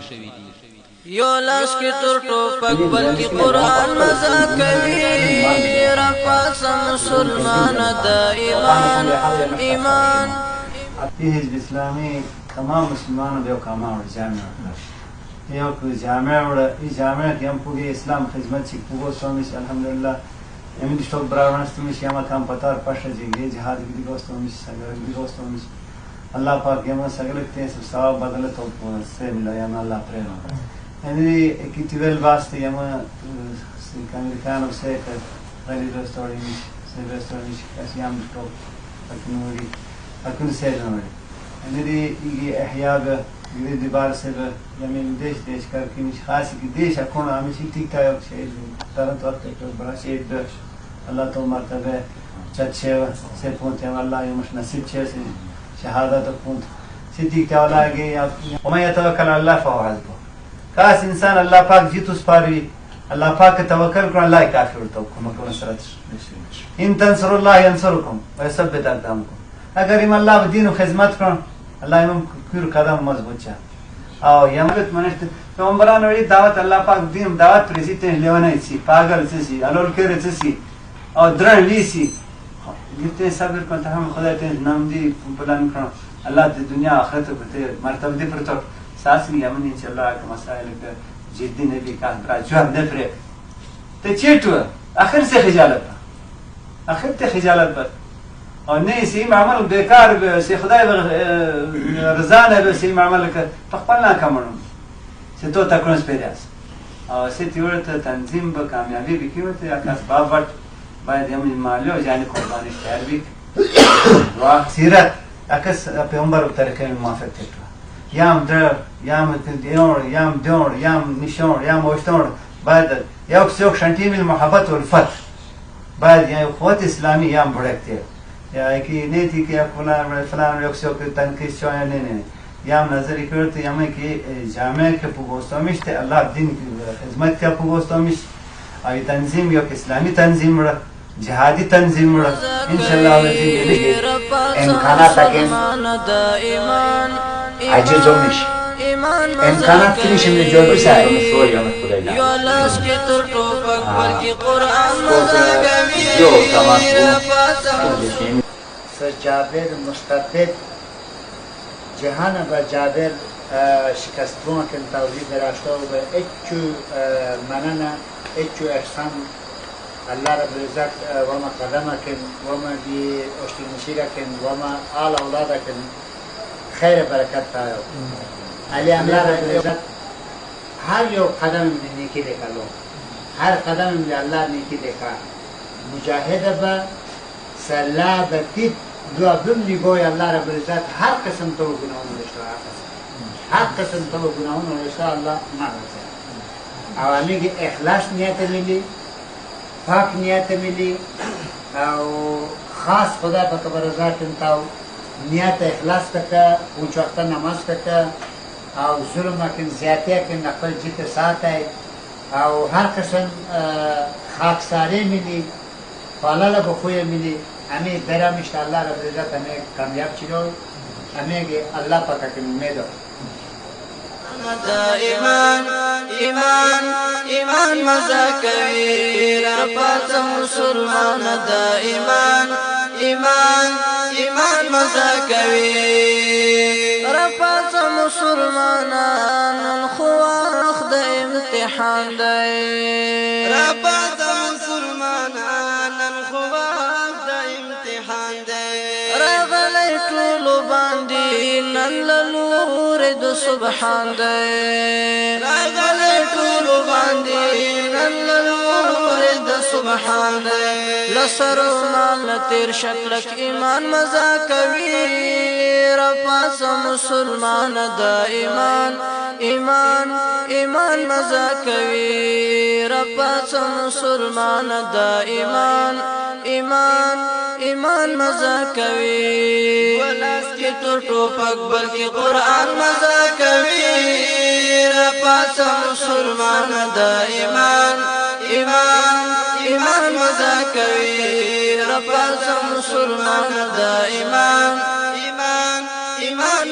[SPEAKER 10] یو لاس کې تر ټوپک بلکې قرآن مزه کوي، راپاسه مسلمان د ایمان.
[SPEAKER 12] این حزب اسلامی تمام مسلمانوں دیو کاما اور جامعہ یو کو جامعہ اور ای جامعہ کی ہم پوری اسلام خدمت سے پوگو سومیش الحمدللہ امین شوق براونست میں شیما کام پتار پاشا جی جہاد کی دوستوں میں سگل کی دوستوں میں اللہ پاک یما سگلتے ہیں سب ثواب بدلت ہو سے ملا یا اللہ پریم یعنی کی تیول واسطے یما امریکان اور سے غلی ریسٹورنٹ سے ریسٹورنٹ کسی ہم تو اکنوری أكون سيدنا ندي يجي إحياء يريد بار سبب يمين ديش كاركينش خاصي ديش أكون عامل شيء تيك تايك شيء ترى توقف برا شيء دش الله تو مرتبة جد شيء سبونت يا الله يومش نصيب شيء شهادة تكون سيتيك تاولا جي وما يتوكل على الله فهو حسبه كاس إنسان الله باك جيتوس باري الله باك توكل كون الله كافر توكم كون سرت إن تنصروا الله ينصركم ويثبت أقدامكم اگر ام الله بدین و خدمت کن الله ام کور قدم مضبوط شه او یمت منشت پیغمبران وی دعوت الله پاک دین دعوت پرسیته لیونه سی پاگل سی الول کر سی او درن لیسی گفته صبر کن تا هم خدا ته نام دی پلان کن الله د دنیا آخرت کو ته مرتبه دی پر تو ساس می امن ان شاء الله که مسائل که جدی نبی کا درا جواب ده پر ته چیتو اخر سے خجالت اخر ته خجالت بر اور نہیں سیم عمل بیکار سی خدای رضا نه به سیم عمل ک تخپلنا کمنو سی تو تکونس پیداس اور سی تیورت تنظیم به کامیابی بکیوت یا کس بابت باید یمن مالیو یعنی قربانی شهر بیک و سیرت اکس پیغمبر طریقه موافق تیتو یام در یام دیور یام دور یام نشون یام وشتون باید یوک سیوک شنتیم المحبت والفتح باید یعنی قوت اسلامی یام بڑکتی یا کی نہیں تھی کہ فلان یکسو کے تنقید شویا نہیں یام نظری کرتے یام کی جامعہ کے پوگوستومش تے اللہ دین کی خدمت کا پوگوستومش ای تنظیم یک اسلامی تنظیم را جهادی تنظیم را انشاءاللہ امکانات اگین عجیزومش امکانات کنیش من جو بسای
[SPEAKER 10] یولاس کی تر ٹوپک بلکی قرآن مزاگوی
[SPEAKER 12] سر جابر مستبد جهان با جابر شکستون که توضیح دراشته و به اچو مننه اچو احسان الله رب العزت وما قدمکن وما بی اشتی نشیرکن وما آل اولادکن خیر برکت تایو علی الله رب العزت هر یو قدم من نیکی دکلو هر قدم من الله نیکی دکا مجاهد با سلا بتید دو بمنی گوی الله رب العزت هر قسم تو گناهون رشته هر قسم تو گناهون رشته الله معرفه عوامی که اخلاص نیت ملی پاک نیت ملی او خاص خدا پا کبرزات انتاو نیت اخلاص تکا اونچ وقتا نماز تکا او ظلم کن زیادتی کن نقل جیت ساتھ ہے او ہر قسم خاکساری ملی فالال بخوی ملی ہمیں درہ مشتا اللہ رب العزت ہمیں کامیاب چلو ہمیں اللہ پاکا کن امیدو
[SPEAKER 10] ایمان ایمان ایمان مزا کوي راپات مسلمان دا ایمان ایمان ایمان مزا کوي راپات مسلمانان خو وخت امتحان دی راپات مسلمانان خو وخت امتحان دی راغلی ټول باندې نن لور د سبحان دی راغلی ټول باندې نن لور د سبحان سبحان دی لسرونه لتیر شکلک ایمان مزا کوي رپاس مسلمان دا ایمان مزا کوي رپاس مسلمان دا ایمان مزا کوي ولاس کی تو ټوپک بلکې قرآن مزا کوي رپاس مسلمان دا ایمان مزا کوي رپاس مسلمان دا ایمان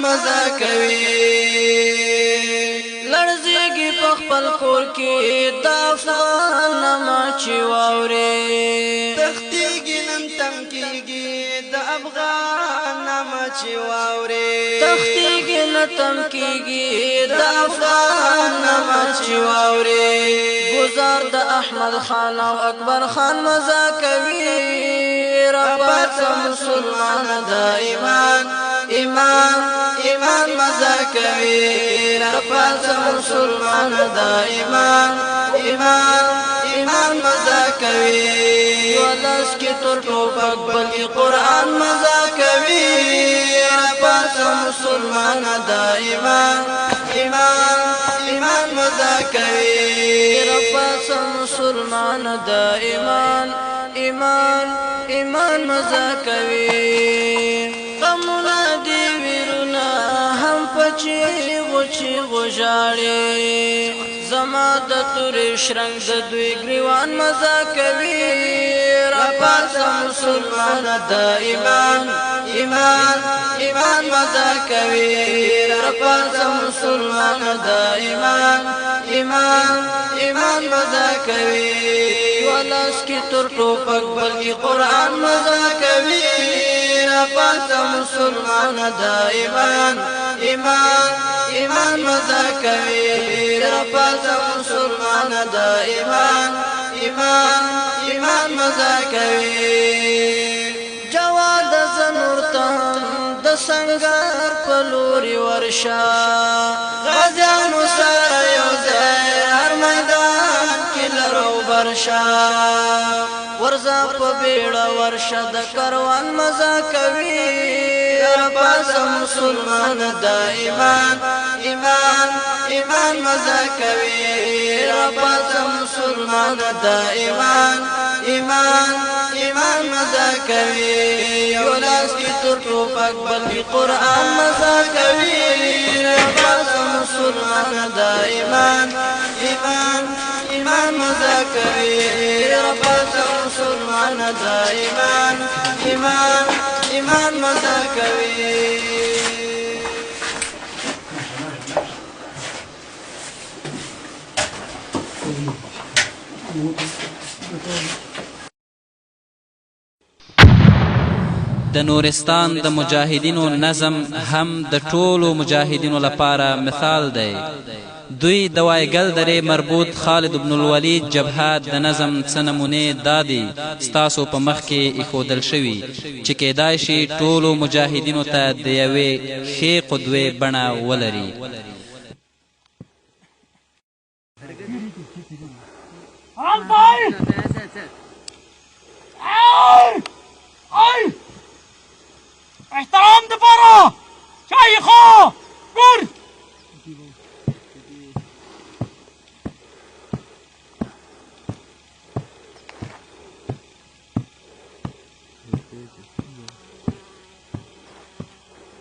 [SPEAKER 10] مزا کوي لړزیږي په خپل کور کې د افغان نما چې واوري تختیږي نن تم کېږي د افغان نما چې واوري تختیږي نن تم کېږي د افغان نما چې واوري گزار د احمد خان او اکبر خان مزا کوي ربات مسلمان دا ایمان مزا کوي ربات مسلمان دا ایمان مزا کوي ولس کی تر ټوپک بلکې قرآن مزا کوي ربات مسلمان دا ایمان مزا کوي ربات مسلمان دا ایمان مزا کوي غمونه دی ویرونه هم پچی غوچی غوژاړي زما د تورې شرنګ د دوی ګریوان مزا کوي رپاس مسلمان دا ایمان مزا کوي رپاس مسلمان دا ایمان مزا کوي ولس کی تر ټوپک بلکې قرآن مزا کوي رپاس مسلمان دا ایمان مزا کوي رپاس مسلمان دا ایمان مزا کوي جواد زنور تم د سنگار په لوري ورشا غازیانو سره یو ځای هر میدان کې لرو برشا ورزا په بیړه ورشه د کاروان مزا کوي رپاس مسلمان دا ایمان مزا کوي رپاس مسلمان دا ایمان مزا کوي ولاس کی تر ټوپک بلکې قرآن مزا کوي رپاس مسلمان دا ایمان مزا کوي رپاس مسلمان دا ایمان مزا کوي
[SPEAKER 2] د نورستان د مجاهدینو نظم هم د ټولو مجاهدینو لپاره مثال دی دوی د وایګل درې مربوط خالد بن الولید جبهه د نظم څه نمونې دا دي ستاسو په مخ کې ایښودل شوي چې کیدای شي ټولو مجاهدینو ته د یوې ښې قدوې بڼه ولري
[SPEAKER 13] احترام دپاره چای خو ګور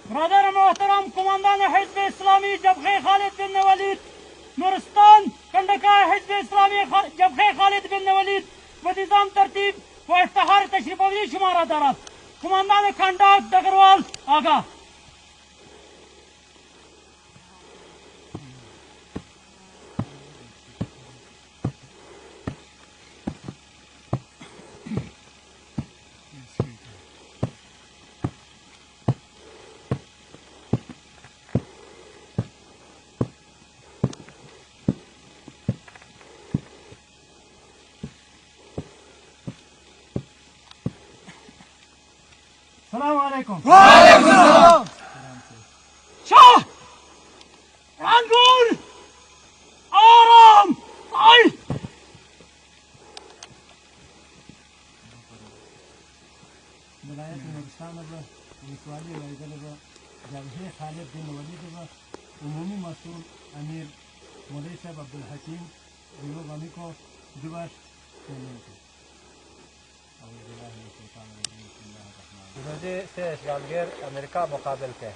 [SPEAKER 13] برادر محترم کماندان حزب اسلامی جبهه خالد بن ولید نورستان کنڈکا حزب اسلامی جبهه خالد بن ولید و نظام ترتیب و افتخار تشریفاوری شماره دارد کماندان کنداک دگروال آگاه السلام عليكم. وعليكم السلام. شاه عنقول آرام طيب
[SPEAKER 14] خان به لیکوالي ورېدلې به جبهې خالد بن ولید به عمومي مسئول امیر مولوی صاحب عبدالحکیم دیو غمی کو دوبار
[SPEAKER 12] روزی سه اشغالگر امریکا مقابل که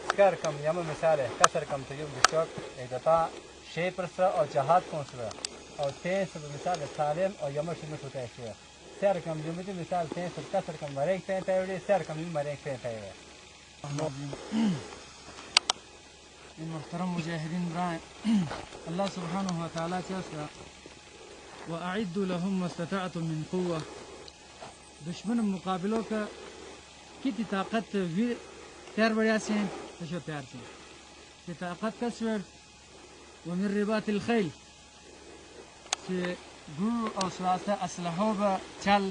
[SPEAKER 12] سکر کم یم مثال کسر کم تیوب دشتوک ایدتا 6% او جهاد کنسوه او 300 مثال سالم او یمش نشوته شوه سر کم یومتی مثال 300 کسر کم مریک تین تایوری سر کم یوم مریک تین تایوری
[SPEAKER 14] این محترم مجاهدین برای الله سبحانه و تعالی چیسته وأعدوا لهم ما استطعتم من قوة دشمن مقابلوں کا کتنی طاقت بھی تیار بڑھیا سے تشو تیار سے کہ طاقت کا سور ومن رباط الخيل کہ گرو او سلاسة اسلحہ با چل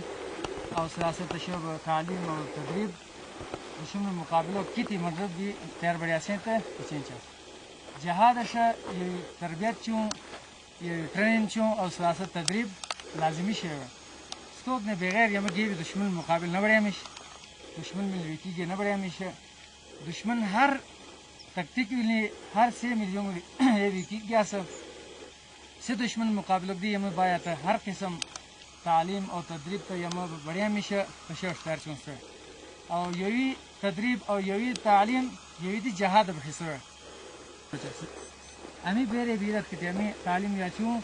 [SPEAKER 14] او سلاسة تشو با تعلیم و تدریب دشمن مقابلوں کتنی مدد بھی تیار بڑھیا سے تشو جهاد شه یو تربیت چون یو ترینینگ چون او سلاسة تدریب لازمی شه ستوک نه بغیر یا مگیری دشمن مقابل نبریا میشه دشمن ملویکی نبریا میشه دشمن هر تکتیکی ولی هر 3 میلیون ویکی گیاسه سه دشمن مقابل دی یمه باید هر قسم تعلیم او تدریب تا یمه بڑیا میشه تشوش تر چونسته او یوی تدریب او یوی تعلیم یوی دی جهاد بحثره امی بیره بیرت کتی امی تعلیم یاچون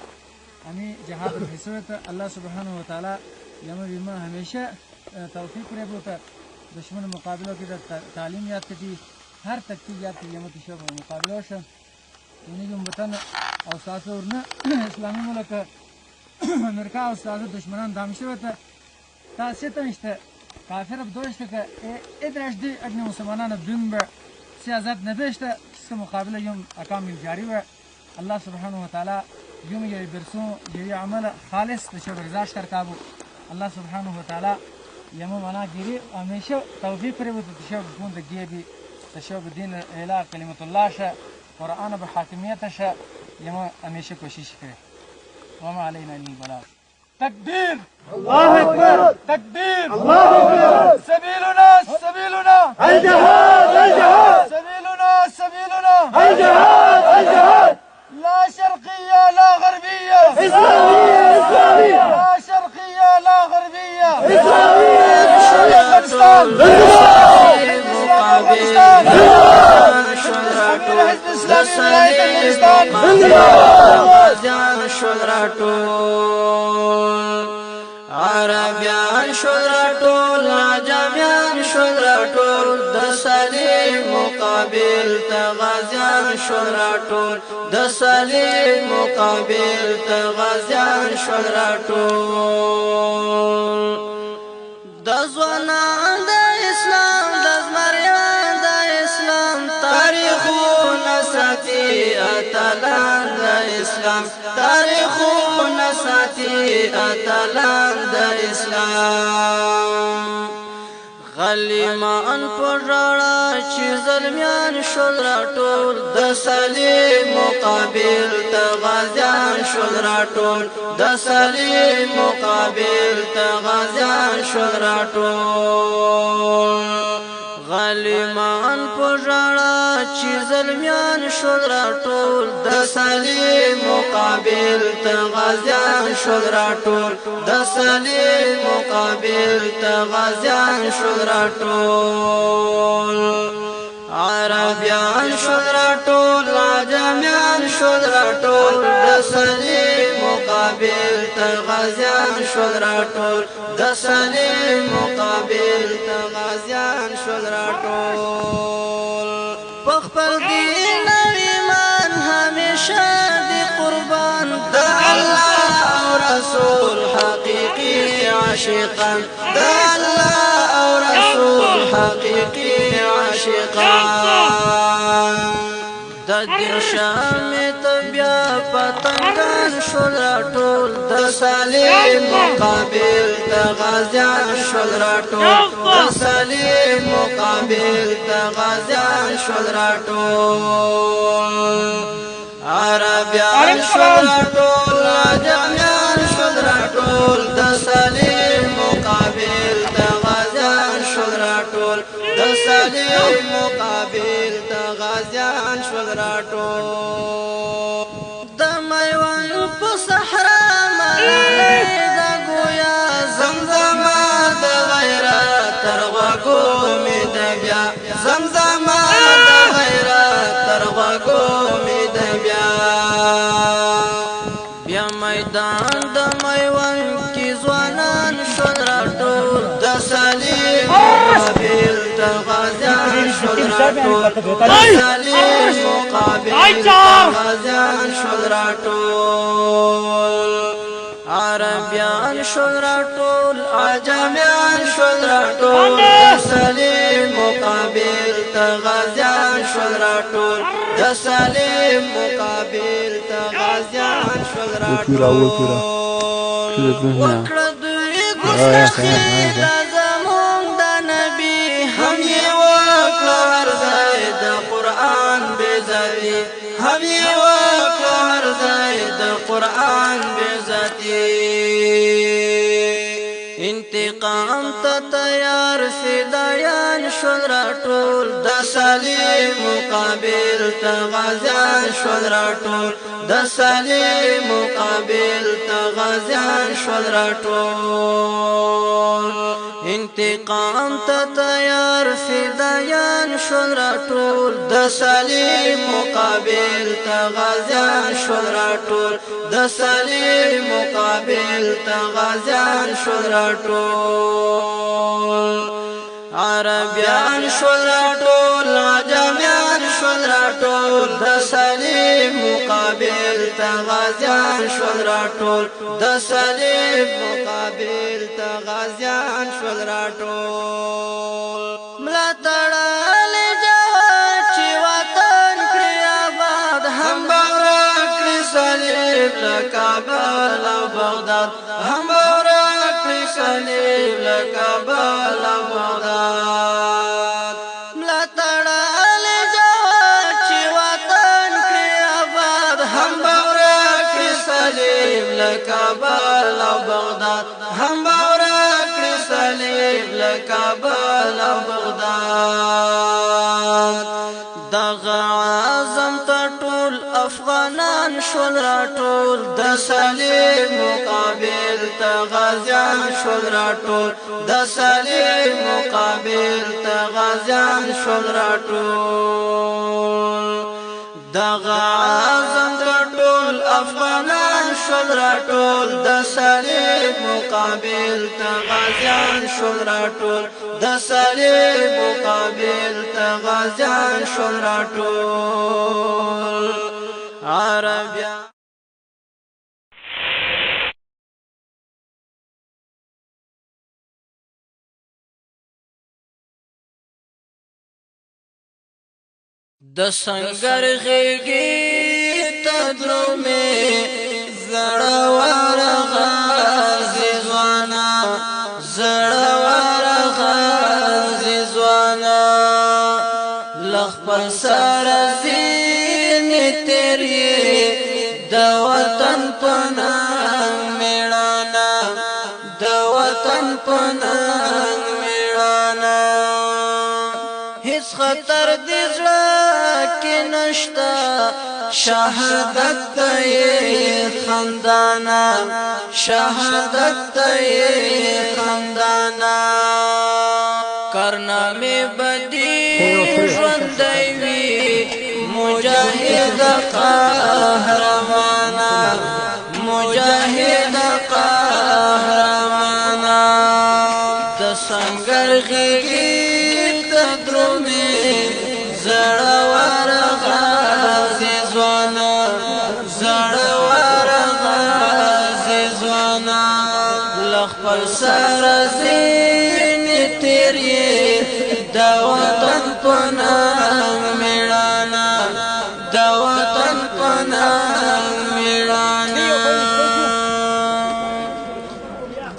[SPEAKER 14] امی جهاد بحثره الله سبحانه و تعالی یمه بیما همیشه توفیق کرے بوتا دشمن مقابلوں کی تعلیم یاد کتی ہر تکتیک یاد کی یمه تشوف مقابلوں سے یعنی جو وطن او ساسه ورنه اسلامی ملک امریکا او ساسه دشمنان دامشه وتا تاسه تنشته کافر بدوشته که ادرش دی ابن مسلمانان بیم به سیاست نبشته سه مقابله یوم اقام جاری و الله سبحانه و تعالی یوم یه برسون یه عمل خالص تشوف رضاش ترکابو الله سبحانه و تعالی یمو منا گیری همیشه توفیق کرے بود تشوف بون دگیه بی تشوف دین اعلی کلمت الله شه قرآن به حاکمیت شه یمو همیشه کوشش کرے وما علینا الا البلاغ تکبیر الله اکبر تکبیر الله اکبر سبیلنا سبیلنا الجهاد الجهاد سبیلنا سبیلنا الجهاد الجهاد لا شرقية لا غربية إسلامية إسلامية لا شرقية لا غربية إسلامية أفغانستان أفغانستان أمير حزب الإسلامي
[SPEAKER 10] عربيان شدراتول عجميان شدراتول دسالي مقابل تغازيان شدراتول دسالي مقابل تغازيان شدراتول دزوانان دا اسلام دزمريان دا اسلام تاريخون ساتي اتلان دا اسلام تاريخون ساتي اتلان دا اسلام غلیمان پرړه چې ظلمیان شول راټول د صلیب مقابل ته غازیان شول راټول د صلیب مقابل ته غازیان شول راټول غلیمان پرړه چې ظلمیان شول راټول د صلیب مقابل ته غازیان شول راټول د صلیب مقابل ته غازیان شول راټول عربيان شول راټول عجميان شول راټول د صلیب مقابل ته غازیان شول راټول د صلیب مقابل ته غازیان شول راټول په خپل دین او ایمان همیشه دی قربان د الله او رسول حقیقي عاشقان د الله او رسول حقیقي عاشقان د دین شام تبیا پتنګان شول راټول د صلیب مقابل د غازیان شول راټول د صلیب مقابل د غازیان شول راټول عربيان شول راټول عجميان شول راټول د صلیب مقابل د غازیان شول راټول مقابل د غازیان شول راټول د میوند په صحرا ملالۍ د ګویا زمزمه د غیرت تر غوږو مې د بیا زمزمه د غیرت تر غوږو مې د بیا بیا میدان د میوند کې ځوانان شول راټول د صلیب مقابل د غازیان شول راټول د صلیب مقابل د غازیان شول راټول عربیان شول راټول عجمیان شول راټول د صلیب مقابل د غازیان شول راټول د صلیب مقابل د غازیان شول راټول وکړه دوی ګستاخي د زمونږ د نبي هم یې وکړه هر ځای د قرآن بېزتي هم یې وکړه هر ځای د قرآن بېزتي انتقام ته تیار فدایان شول راټول د صلیب مقابل ته غازیان شول راټول د صلیب مقابل ته غازیان شول راټول انتقام ته تیار فدایان شول راټول د صلیب مقابل ته غازیان شول راټول د صلیب مقابل ته غازیان شول راټول عربیان شول راټول عجمیان شول راټول د صلیب مقابل ته غازیان شول راټول د صلیب مقابل ته غازیان شول راټول ملا تړلې جواد چې وطن کړي آباد هم به ورکړي صلیب له کابل او بغداد هم به ورکړي صلیب له کابل او بغداد ملا تړلې جواد چې وطن کړي آباد هم به ورکړي صلیب له کابل او بغداد هم به ورکړي صلیب له کابل او بغداد دغه اعظم ته ټول افغانان شول راټول د صلیب مقابل ته غازیان شول راټول د صلیب مقابل ته غازیان شول راټول دغه اعظم ته ټول افغانان شول راټول د صلیب مقابل ته غازیان شول راټول د صلیب مقابل ته غازیان شول راټول عربیان د سنگر غیږې ته درومې زړور غازي ځوانا زړور غازي ځوانا له خپل سره ځینې تېرې د وطن په ننګ مېړانه د وطن په ننګ مېړانه هېڅ خطر دې زړه کې نشته شهادت ته یې خندانه شهادت ته یې خندانه کارنامې بدې ژوندی وي مجاهد قهرمانه مجاهد قهرمانه د سنگر غیږې ته درومې زړور غازي ځوانا زړور غازي ځوانا له خپل سره ځینې تېرې د وطن په ننګ مېړانه د وطن په ننګ مېړانه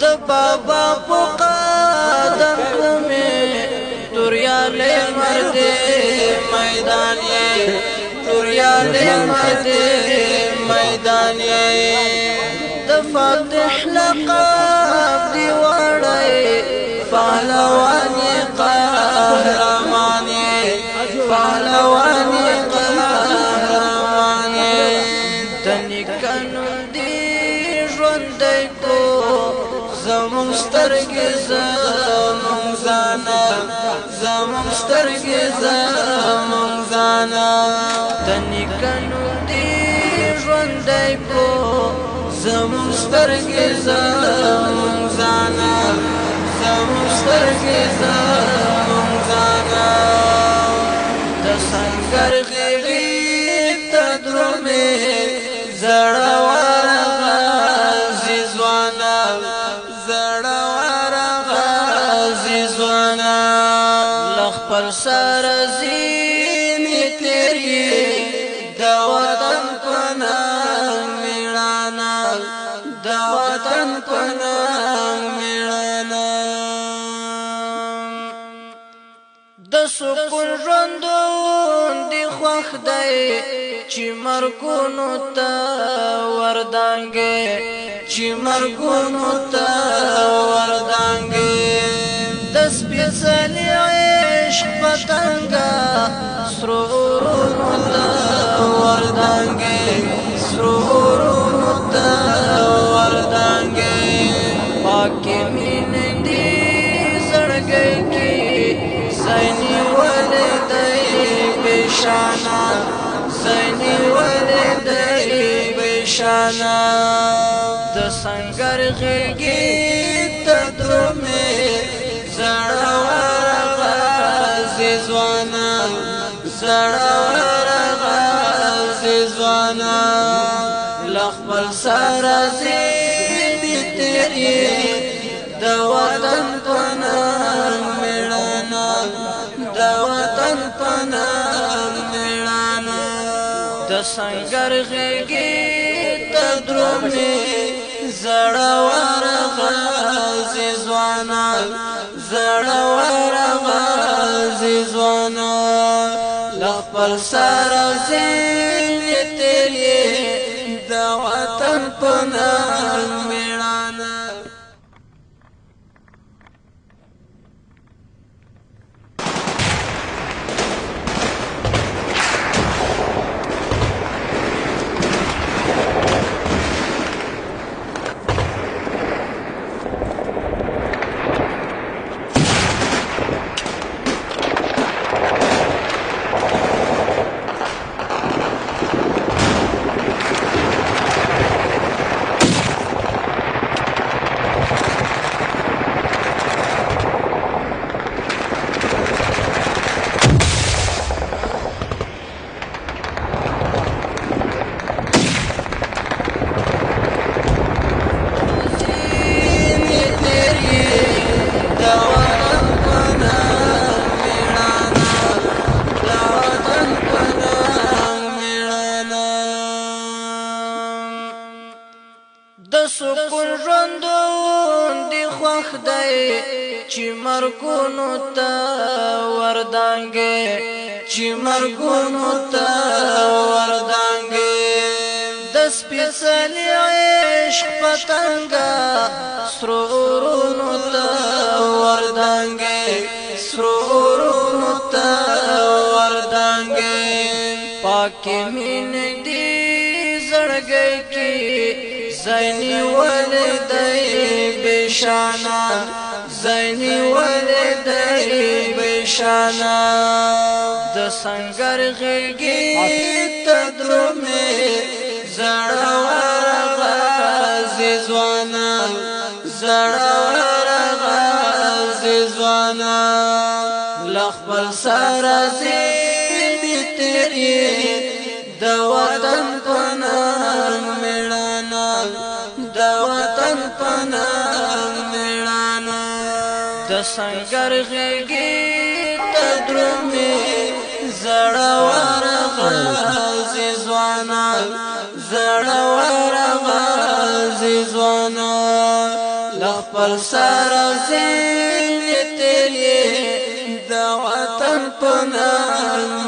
[SPEAKER 10] د بابا په قدم کومې توریالې مردې میدان یې توریالې مردې میدان یې د فاتح لقب دی وړی پهلوان یې قهرمان یې ژوندی کو زمونږ سترګې زمونږ ځانه زمونږ سترګې زمونږ ځانه د نیکانو دې ژوندی کو زمونږ سترګې زمونږ ځانه زمونږ سترګې زمونږ ځانه د سنګر غېږې ته درومې زړور غازي ځوانه زړور غازي ځوانه له خپل سره ځینې تېرې د وطن په ننګ مېړانه د وطن په ننګ مېړانه د سکون ژوندون دې خوښ دی چې مرګونو ته وردانګې چې مرګونو ته وردانګې د سپېڅلي عشق پتنګه سرو غرونو ته وردانګې سرو غرونو ته وردانګې پاکې مینې دې زړګۍ کې ځای نیولی دی بېشانه ځای نیولی دی بېشانه د سنګر غېږې ته درومې زړور غازي ځوانه زړور غازي ځوانه له خپل سره ځینې تېرې د وطن په ننګ مېړانه د وطن په ننګ مېړانه د سنګر غېږې ته درومې زړور غازي ځوانه زړور غازي ځوانه له خپل سره ځینې تېرې د وطن په ننګ مېړانه چې مرګونو ته وردانګې چې مرګونو ته وردانګې د سپېڅلي عشق پتنګه سرو غرونو ته وردانګې سرو غرونو ته وردانګې پاکې مینې دې زړګۍ کې ځای نیولی دی بېشانه ځای نیولی دی بېشانه د سنګر غېږې ته درومې زړور غازي ځوانه زړور غازي ځوانه له خپل سره ځینې تېرې د وطن په ننګ مېړانه د وطن په ننګ مېړانه د سنګر غېږې ته درومې زړور غازي ځوانه زړور غازي ځوانه له خپل سره ځینې تېرې د وطن په ننګ